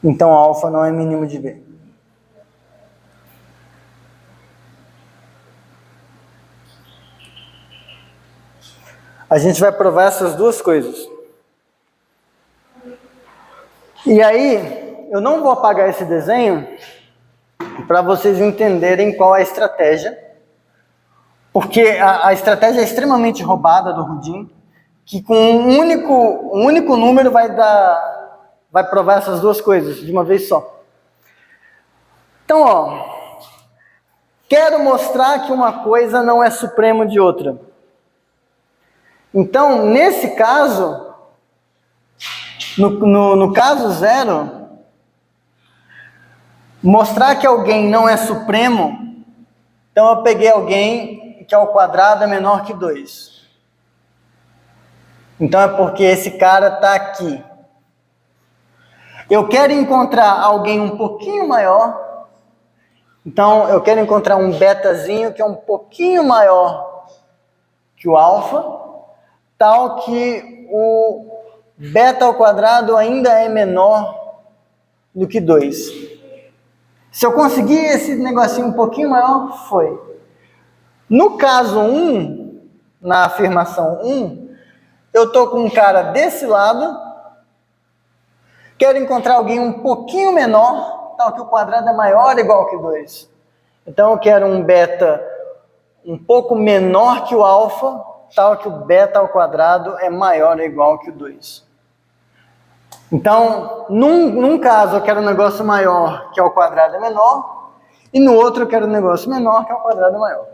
então alfa não é mínimo de B. A gente vai provar essas duas coisas. E aí, eu não vou apagar esse desenho para vocês entenderem qual é a estratégia, porque a estratégia é extremamente roubada do Rudin, que com um único número vai provar essas duas coisas de uma vez só. Então, ó, quero mostrar que uma coisa não é supremo de outra. Então, nesse caso, no caso 0, mostrar que alguém não é supremo, então eu peguei alguém que ao quadrado é menor que 2. Então é porque esse cara está aqui. Eu quero encontrar alguém um pouquinho maior, então eu quero encontrar um betazinho que é um pouquinho maior que o alfa, tal que o beta ao quadrado ainda é menor do que 2. Se eu conseguir esse negocinho um pouquinho maior, foi. No caso 1, na afirmação 1, eu estou com um cara desse lado, quero encontrar alguém um pouquinho menor, tal que o quadrado é maior ou igual que 2. Então eu quero um beta um pouco menor que o alfa, tal que o beta ao quadrado é maior ou igual que o 2. Então, num caso eu quero um negócio maior que ao quadrado é menor, e no outro eu quero um negócio menor que ao quadrado é maior.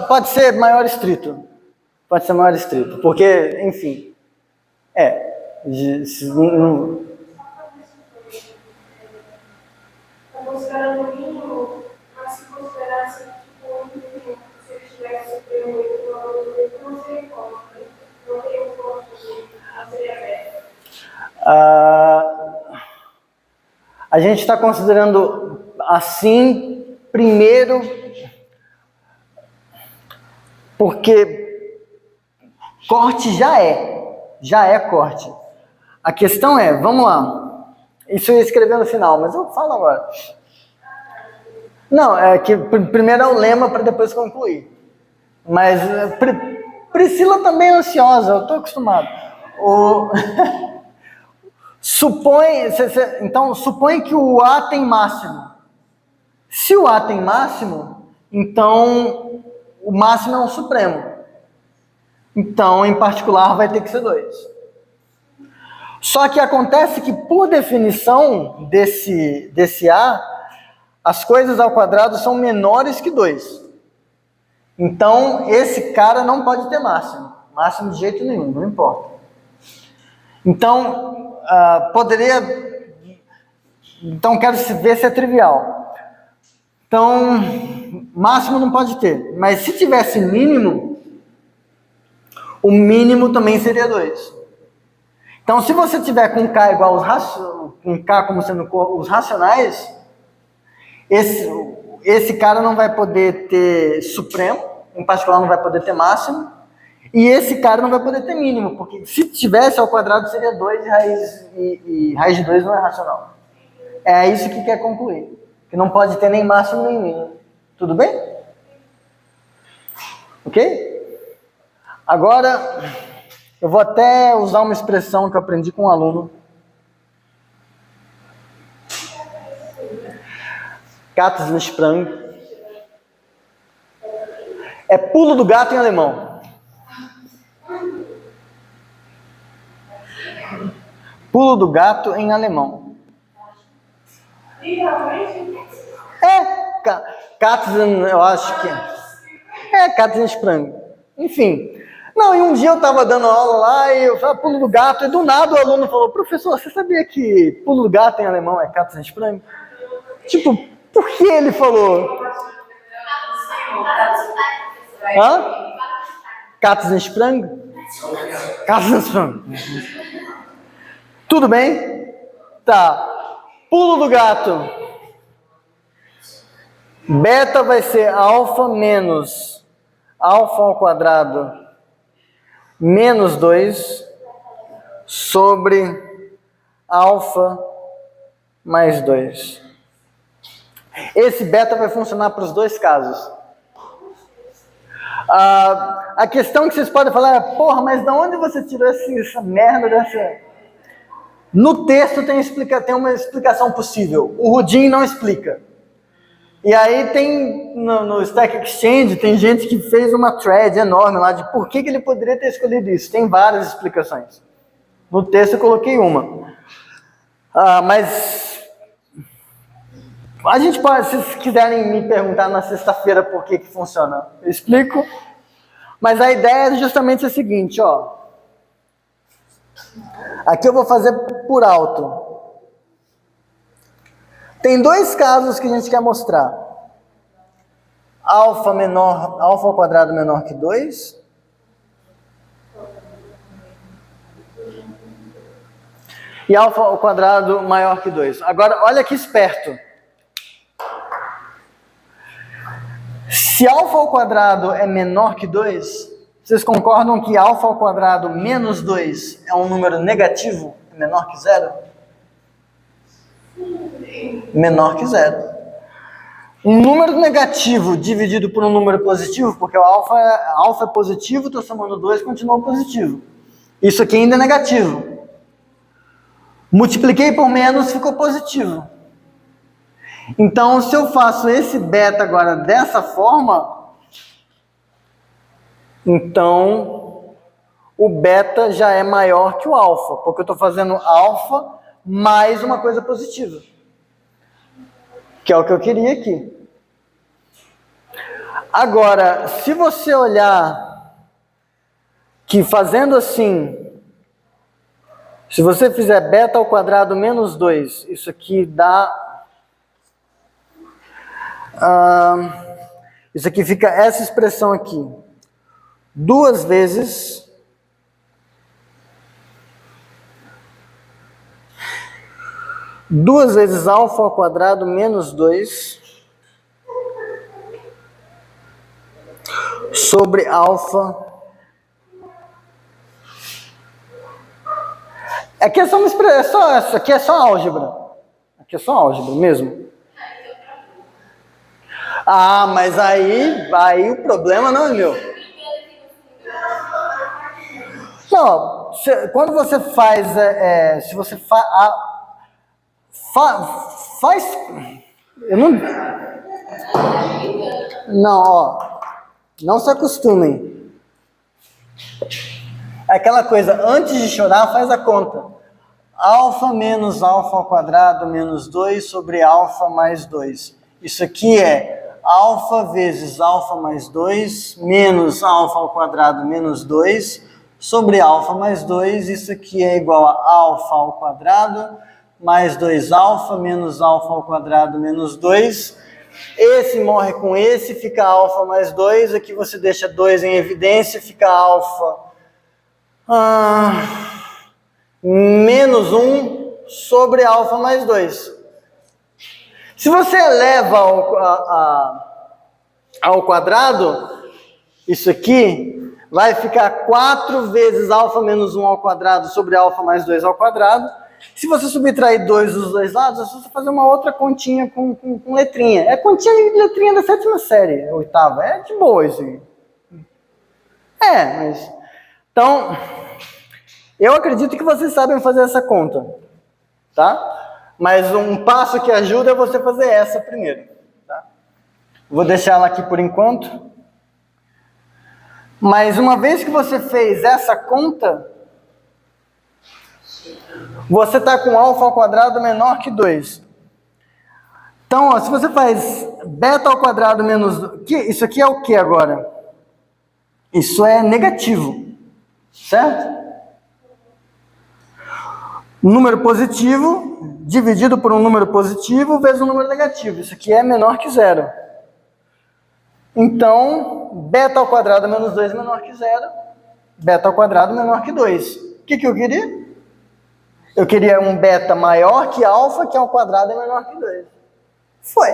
Pode ser maior estrito. Pode ser maior estrito, porque, enfim, considerar no mínimo, mas se considerasse tipo, se ele tivesse supremo e valor do não seria como, não teria um ponto, não seria aberto. A gente está considerando assim, primeiro, porque corte já é corte. A questão é, vamos lá, isso eu ia escrever no final, mas eu falo agora. Não, é que primeiro é o lema para depois concluir. Mas Priscila também é ansiosa, eu estou acostumado. Então, supõe que o A tem máximo. Se o A tem máximo, então o máximo é um supremo. Então, em particular, vai ter que ser 2. Só que acontece que, por definição desse A, as coisas ao quadrado são menores que 2. Então, esse cara não pode ter máximo. Máximo de jeito nenhum, não importa. Então, Então, quero ver se é trivial. Então, máximo não pode ter. Mas se tivesse mínimo, o mínimo também seria 2. Então, se você tiver com K igual com K como sendo os racionais, esse cara não vai poder ter supremo, em particular não vai poder ter máximo, e esse cara não vai poder ter mínimo, porque se tivesse ao quadrado seria 2 e raiz de 2 não é racional. É isso que quer concluir, que não pode ter nem máximo nem mínimo. Tudo bem? Ok? Agora, eu vou até usar uma expressão que eu aprendi com um aluno. Katzensprung. É pulo do gato em alemão. Pulo do gato em alemão. Katzen, eu acho que Katzensprung. Enfim. Não, e um dia eu estava dando aula lá e eu falei, pulo do gato, e do nada o aluno falou, professor, você sabia que pulo do gato em alemão é Katzensprung? Tipo, por que ele falou? Hã? Katzensprung? Katzensprung. Tudo bem? Tá. Pulo do gato. Beta vai ser alfa menos alfa ao quadrado menos 2 sobre alfa mais 2. Esse beta vai funcionar para os dois casos. A questão que vocês podem falar é, porra, mas de onde você tirou essa merda dessa... No texto tem uma explicação possível. O Rudin não explica. E aí tem, no Stack Exchange, tem gente que fez uma thread enorme lá de por que ele poderia ter escolhido isso. Tem várias explicações. No texto eu coloquei uma. Mas a gente pode, se vocês quiserem me perguntar na sexta-feira por que funciona, eu explico. Mas a ideia é justamente a seguinte, ó. Aqui eu vou fazer por alto. Tem dois casos que a gente quer mostrar. Alfa ao quadrado menor que 2. E alfa ao quadrado maior que 2. Agora, olha que esperto. Se alfa ao quadrado é menor que 2, vocês concordam que alfa ao quadrado menos 2 é um número negativo, menor que 0? Menor que 0. Um número negativo dividido por um número positivo, porque o alfa é positivo, estou somando 2, continua positivo. Isso aqui ainda é negativo. Multipliquei por menos, ficou positivo. Então, se eu faço esse beta agora dessa forma, então o beta já é maior que o alfa, porque eu estou fazendo alfa mais uma coisa positiva, que é o que eu queria aqui. Agora, se você olhar que fazendo assim, se você fizer beta ao quadrado menos 2, isso aqui dá... isso aqui fica essa expressão aqui. 2 vezes 2 vezes alfa ao quadrado menos 2 sobre alfa. Aqui é só uma expressão, isso aqui é só álgebra. Aqui é só álgebra mesmo. Ah, mas aí o problema não é meu. Não, quando você faz, se você faz, eu não, ó, não se acostumem. É aquela coisa, antes de chorar, faz a conta. Alfa menos alfa ao quadrado menos 2 sobre alfa mais 2. Isso aqui é alfa vezes alfa mais 2 menos alfa ao quadrado menos 2 sobre alfa mais 2. Isso aqui é igual a alfa ao quadrado mais 2 alfa menos alfa ao quadrado menos 2. Esse morre com esse, fica alfa mais 2. Aqui você deixa 2 em evidência, fica alfa menos 1 sobre alfa mais 2. Se você eleva ao quadrado, isso aqui vai ficar 4 vezes alfa menos 1 ao quadrado sobre alfa mais 2 ao quadrado. Se você subtrair 2 dos dois lados, é só você fazer uma outra continha com letrinha. É continha de letrinha da 7ª série, 8ª. É de boa isso aí. Mas... Então, eu acredito que vocês sabem fazer essa conta, tá? Mas um passo que ajuda é você fazer essa primeiro, tá? Vou deixar ela aqui por enquanto. Mas uma vez que você fez essa conta, você está com alfa ao quadrado menor que 2. Então, ó, se você faz beta ao quadrado menos... Isso aqui é o que agora? Isso é negativo, certo? Número positivo dividido por um número positivo vezes um número negativo. Isso aqui é menor que 0. Então, beta ao quadrado menos 2 é menor que 0. Beta ao quadrado menor que 2. O que eu queria? Eu queria um beta maior que alfa, que ao quadrado é menor que 2. Foi.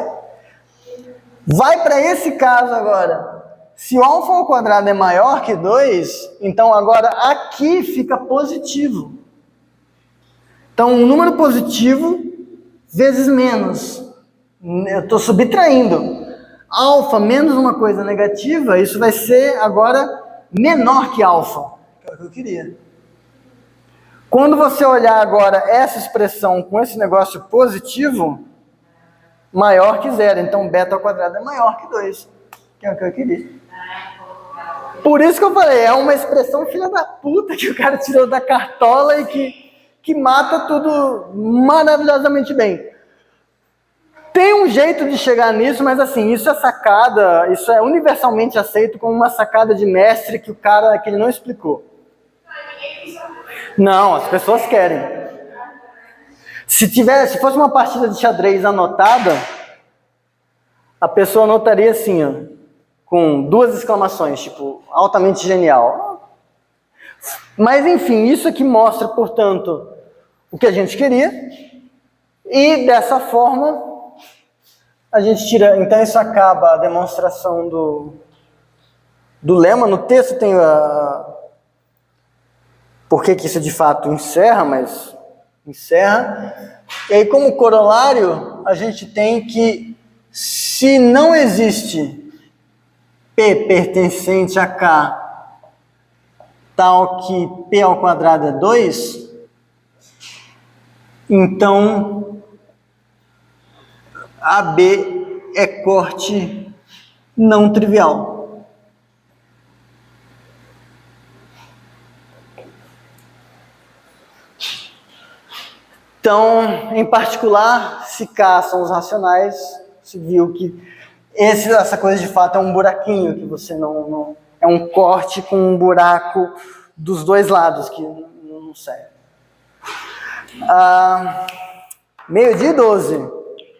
Vai para esse caso agora. Se o alfa ao quadrado é maior que 2, então agora aqui fica positivo. Então, um número positivo vezes menos. Eu estou subtraindo. Alfa menos uma coisa negativa, isso vai ser agora menor que alfa. Que é o que eu queria. Quando você olhar agora essa expressão com esse negócio positivo, maior que 0. Então, beta ao quadrado é maior que 2. Que é o que eu queria. Por isso que eu falei, é uma expressão filha da puta que o cara tirou da cartola e que mata tudo maravilhosamente bem. Tem um jeito de chegar nisso, mas assim, isso é sacada, isso é universalmente aceito como uma sacada de mestre que ele não explicou. Não, as pessoas querem. Se fosse uma partida de xadrez anotada, a pessoa anotaria assim, ó, com 2 exclamações, tipo, altamente genial. Mas enfim, isso aqui mostra, portanto, o que a gente queria. E dessa forma, a gente tira... Então isso acaba a demonstração do lema. No texto tem por que isso de fato encerra, mas encerra. E aí, como corolário, a gente tem que, se não existe P pertencente a K tal que P ao quadrado é 2, então AB é corte não trivial. Então, em particular, se K são os racionais, se viu que essa coisa de fato é um buraquinho, que você não é um corte com um buraco dos dois lados, que não serve. 12:12.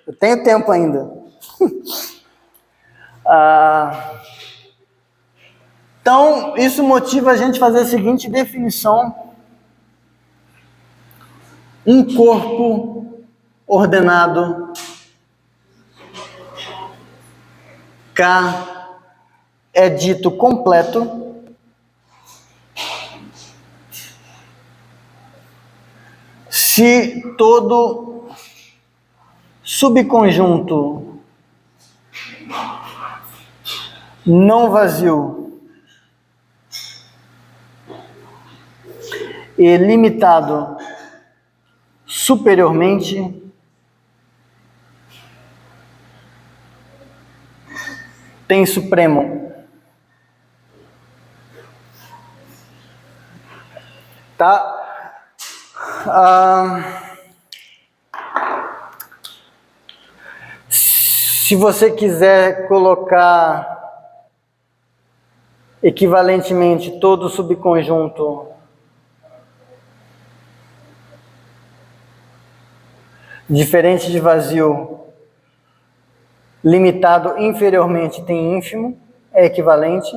Eu tenho tempo ainda. Então, isso motiva a gente a fazer a seguinte definição. Um corpo ordenado K é dito completo se todo subconjunto não vazio e limitado superiormente tem supremo. Tá? Se você quiser colocar equivalentemente todo subconjunto diferente de vazio, limitado inferiormente tem ínfimo, é equivalente.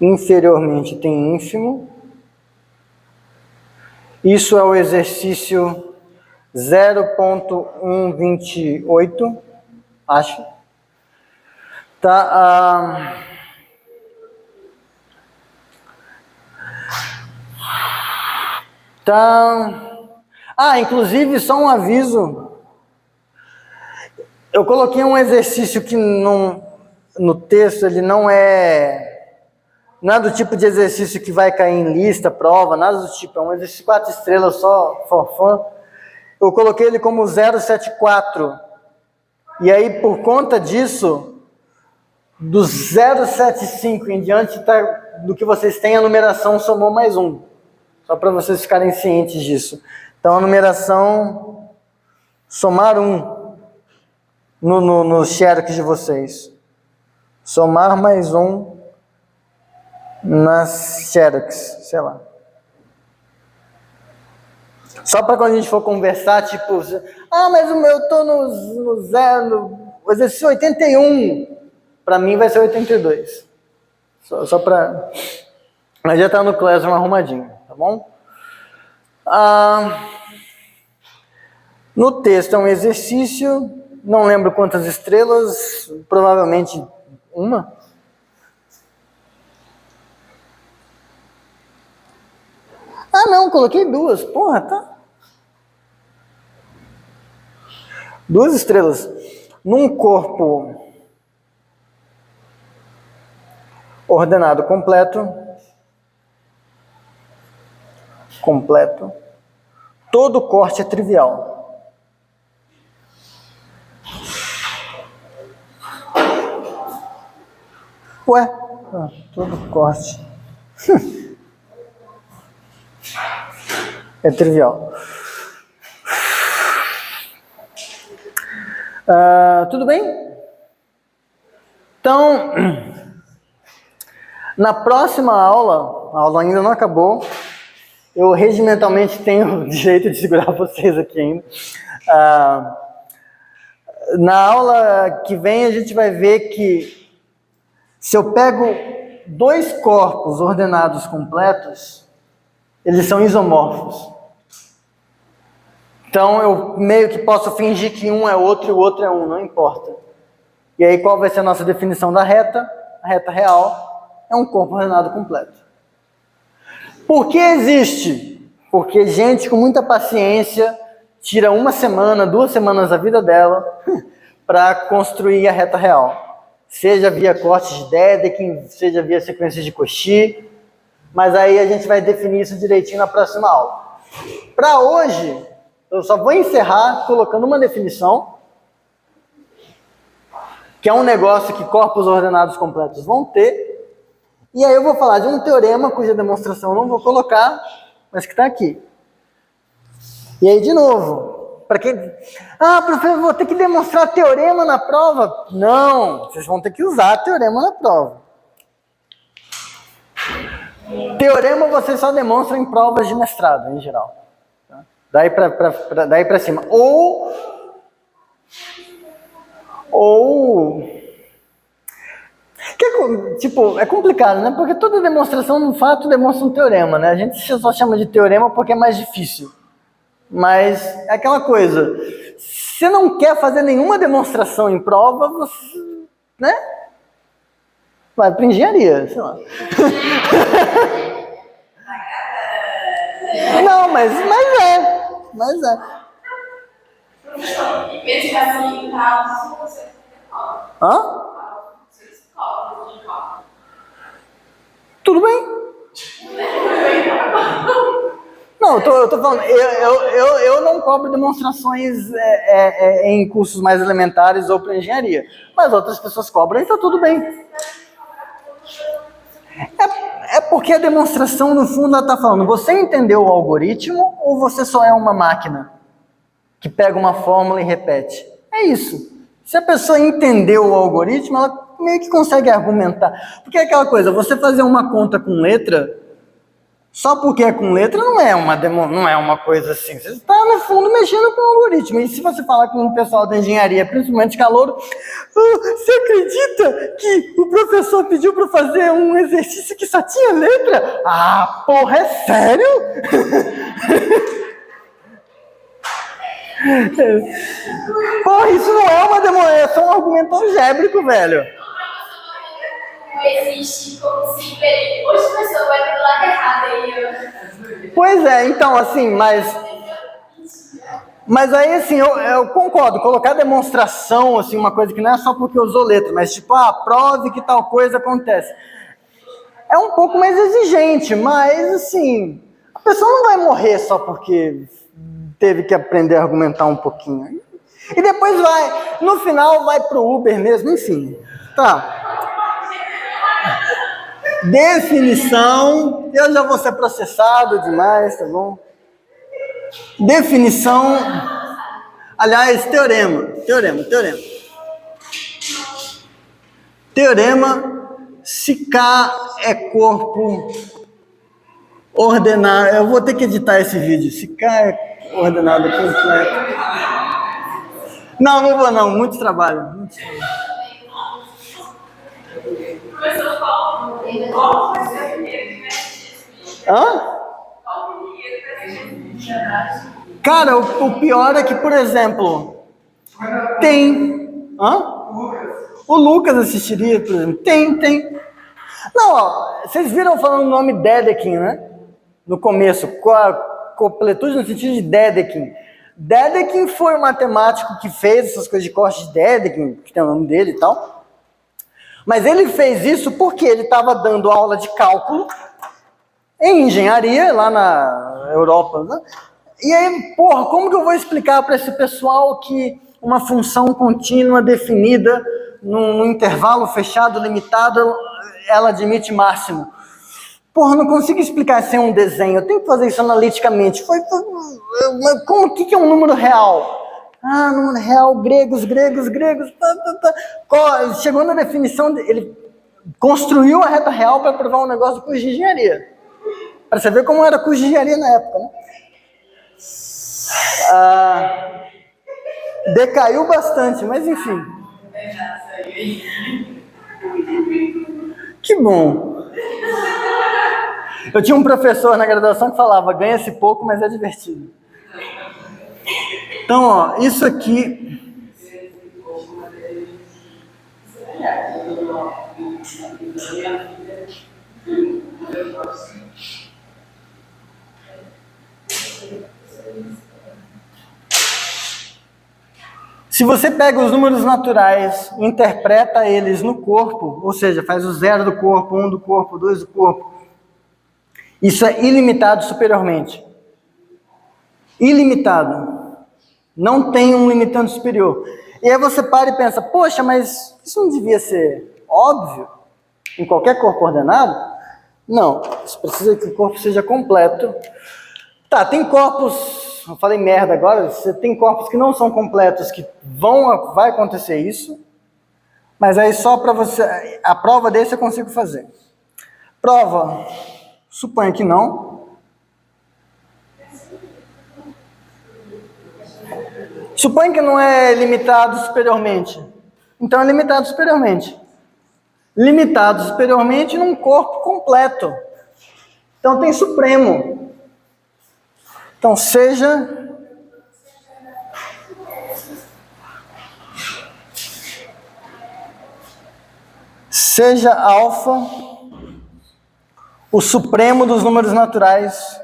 Inferiormente tem ínfimo. Isso é o exercício 0.128, acho. Tá? Inclusive, só um aviso. Eu coloquei um exercício que no texto ele não é do tipo de exercício que vai cair em lista, prova, nada do tipo. É um exercício 4 estrelas só, for fun. Eu coloquei ele como 074. E aí, por conta disso, do 075 em diante do que vocês têm, a numeração somou mais um. Só para vocês ficarem cientes disso. Então, a numeração somar 1 no xerox de vocês. Somar mais 1 nas xerox, sei lá. Só para quando a gente for conversar, tipo, mas eu tô no zero, o exercício 81, para mim vai ser 82. Só para... Mas já tá no Classroom arrumadinho, tá bom? No texto é um exercício, não lembro quantas estrelas, provavelmente uma. Não, coloquei 2, porra, tá? 2 estrelas. Num corpo ordenado completo, todo corte é trivial. Ué, todo corte é trivial. Tudo bem? Então, na próxima aula, a aula ainda não acabou, eu regimentalmente tenho o direito de segurar vocês aqui ainda. Na aula que vem a gente vai ver que se eu pego 2 corpos ordenados completos, eles são isomorfos. Então eu meio que posso fingir que um é outro e o outro é um, não importa. E aí qual vai ser a nossa definição da reta? A reta real é um corpo ordenado completo. Por que existe? Porque gente com muita paciência tira 1 semana, 2 semanas da vida dela para construir a reta real. Seja via cortes de Dedekind, seja via sequências de Cauchy, mas aí a gente vai definir isso direitinho na próxima aula. Para hoje, eu só vou encerrar colocando uma definição, que é um negócio que corpos ordenados completos vão ter, e aí eu vou falar de um teorema cuja demonstração eu não vou colocar, mas que está aqui. E aí, de novo, para quem... professor, vou ter que demonstrar teorema na prova? Não, vocês vão ter que usar teorema na prova. Teorema vocês só demonstram em provas de mestrado, em geral. Tá? Daí para cima. Ou... Tipo, é complicado, né? Porque toda demonstração, no fato, demonstra um teorema, né? A gente só chama de teorema porque é mais difícil. Mas é aquela coisa, você não quer fazer nenhuma demonstração em prova, você, né? Vai para engenharia, sei lá. Não, mas é. Investigação em caso, você Hã? Tudo bem. Não, eu tô falando, eu não cobro demonstrações em cursos mais elementares ou para engenharia, mas outras pessoas cobram, então tudo bem. É porque a demonstração, no fundo, ela está falando, você entendeu o algoritmo ou você só é uma máquina que pega uma fórmula e repete? É isso. Se a pessoa entendeu o algoritmo, ela meio que consegue argumentar. Porque é aquela coisa, você fazer uma conta com letra, só porque é com letra, não é uma coisa assim. Você está, no fundo, mexendo com o algoritmo. E se você falar com o pessoal da engenharia, principalmente calouro, você acredita que o professor pediu para fazer um exercício que só tinha letra? Ah, porra, é sério? Porra, isso não é uma demonstração, é um argumento algébrico, velho. Não existe como se ver. Hoje a pessoa vai pro lado errado aí. Pois é, então, assim, mas aí, assim, eu concordo, colocar demonstração, assim, uma coisa que não é só porque usou letra, mas tipo, prove que tal coisa acontece. É um pouco mais exigente, mas, assim, a pessoa não vai morrer só porque teve que aprender a argumentar um pouquinho. E depois no final vai pro Uber mesmo, enfim. Tá. Definição, eu já vou ser processado demais, tá bom? Definição, aliás, teorema. Teorema, se K é corpo ordenado, eu vou ter que editar esse vídeo, se K é ordenado completo. Não vou não, muito trabalho. Professor, qual vai ser a primeira que vai ser? Hã? Qual primeiro vai ser? Cara, o pior é que, por exemplo, tem... Hã? O Lucas assistiria, por exemplo. Tem. Não, ó, vocês viram falando o nome Dedekind, né? No começo, com a completude no sentido de Dedekind. Dedekind foi o matemático que fez essas coisas de corte de Dedekind, que tem o nome dele e tal. Mas ele fez isso porque ele estava dando aula de cálculo em engenharia, lá na Europa, né? E aí, porra, como que eu vou explicar para esse pessoal que uma função contínua definida num intervalo fechado, limitado, ela admite máximo? Porra, não consigo explicar sem um desenho, eu tenho que fazer isso analiticamente. Como que é um número real? Número real, gregos. Chegou na definição, ele construiu a reta real para provar um negócio do curso de engenharia. Para você ver como era curso de engenharia na época, né? Decaiu bastante, mas enfim. Que bom. Eu tinha um professor na graduação que falava, ganha-se pouco, mas é divertido. Então, ó, isso aqui... Se você pega os números naturais, interpreta eles no corpo, ou seja, faz o 0 do corpo, 1 do corpo, 2 do corpo, isso é ilimitado superiormente. Ilimitado. Não tem um limitante superior. E aí você para e pensa, poxa, mas isso não devia ser óbvio em qualquer corpo ordenado? Não, você precisa que o corpo seja completo. Tá, tem corpos, eu falei merda agora, você tem corpos que não são completos, que vai acontecer isso, mas aí só para você, a prova desse eu consigo fazer. Prova, suponho que não. Suponho que não é limitado superiormente. Então é limitado superiormente. limitado superiormente num corpo completo. Então tem supremo. Então seja alfa o supremo dos números naturais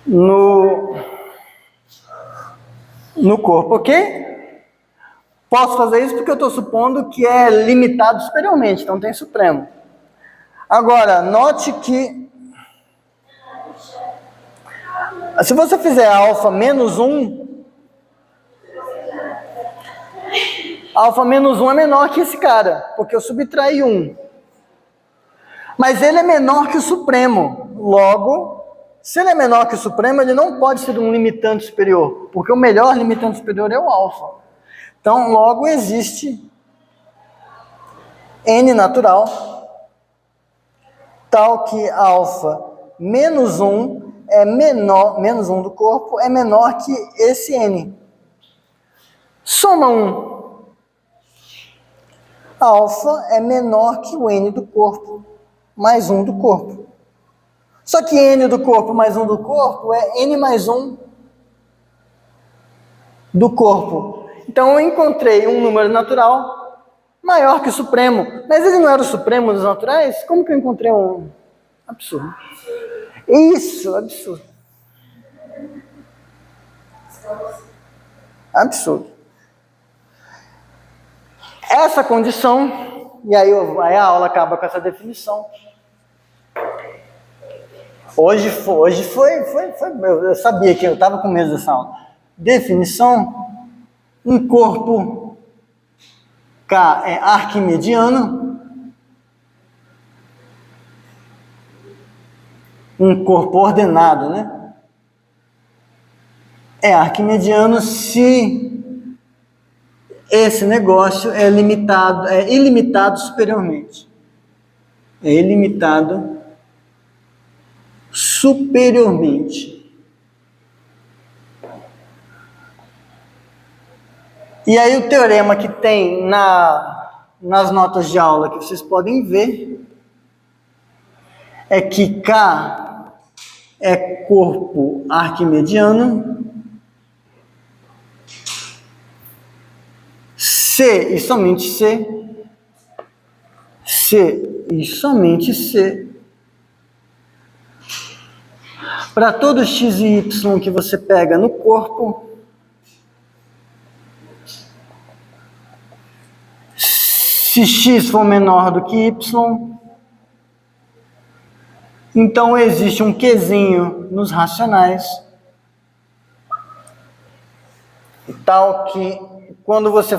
no corpo, ok? Posso fazer isso porque eu estou supondo que é limitado superiormente, então tem supremo. Agora, note que se você fizer alfa menos 1, alfa menos 1 é menor que esse cara, porque eu subtraí 1. Mas ele é menor que o supremo. Logo, se ele é menor que o supremo, ele não pode ser um limitante superior, porque o melhor limitante superior é o alfa. Então, logo existe n natural, tal que alfa menos 1 é menor, menos 1 do corpo é menor que esse n. Soma 1. Alfa é menor que o n do corpo, mais 1 do corpo. Só que n do corpo mais 1 do corpo é n mais 1 do corpo. Então eu encontrei um número natural maior que o supremo. Mas ele não era o supremo dos naturais? Como que eu encontrei um? Absurdo. Isso, absurdo. Absurdo. Essa condição, e aí a aula acaba com essa definição. Hoje foi eu sabia que eu estava com medo dessa aula. Definição, um corpo K é arquimediano, um corpo ordenado, né? É arquimediano se esse negócio é ilimitado superiormente. É ilimitado superiormente. E aí o teorema que tem nas notas de aula que vocês podem ver é que K é corpo arquimediano, C e somente C, C e somente C, para todo x e y que você pega no corpo, se x for menor do que y, então existe um Qzinho nos racionais, tal que quando você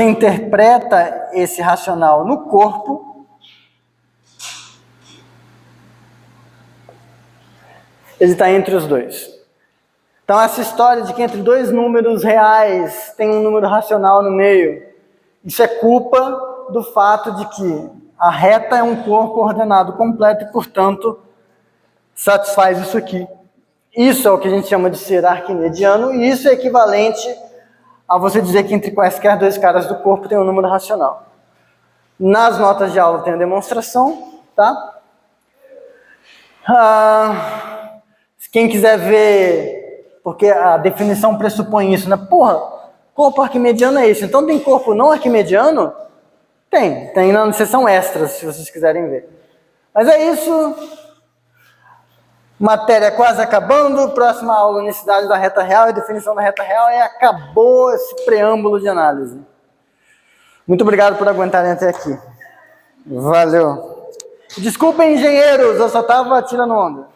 interpreta esse racional no corpo, ele está entre os dois. Então essa história de que entre dois números reais tem um número racional no meio, isso é culpa do fato de que a reta é um corpo ordenado completo e, portanto, satisfaz isso aqui. Isso é o que a gente chama de ser arquimediano, e isso é equivalente a você dizer que entre quaisquer dois caras do corpo tem um número racional. Nas notas de aula tem a demonstração, tá? Quem quiser ver, porque a definição pressupõe isso, né? Corpo arquimediano é esse. Então tem corpo não arquimediano? Tem na seção extras, se vocês quiserem ver. Mas é isso. Matéria quase acabando. Próxima aula, unicidade da reta real e definição da reta real. E acabou esse preâmbulo de análise. Muito obrigado por aguentarem até aqui. Valeu. Desculpem, engenheiros, eu só estava tirando onda.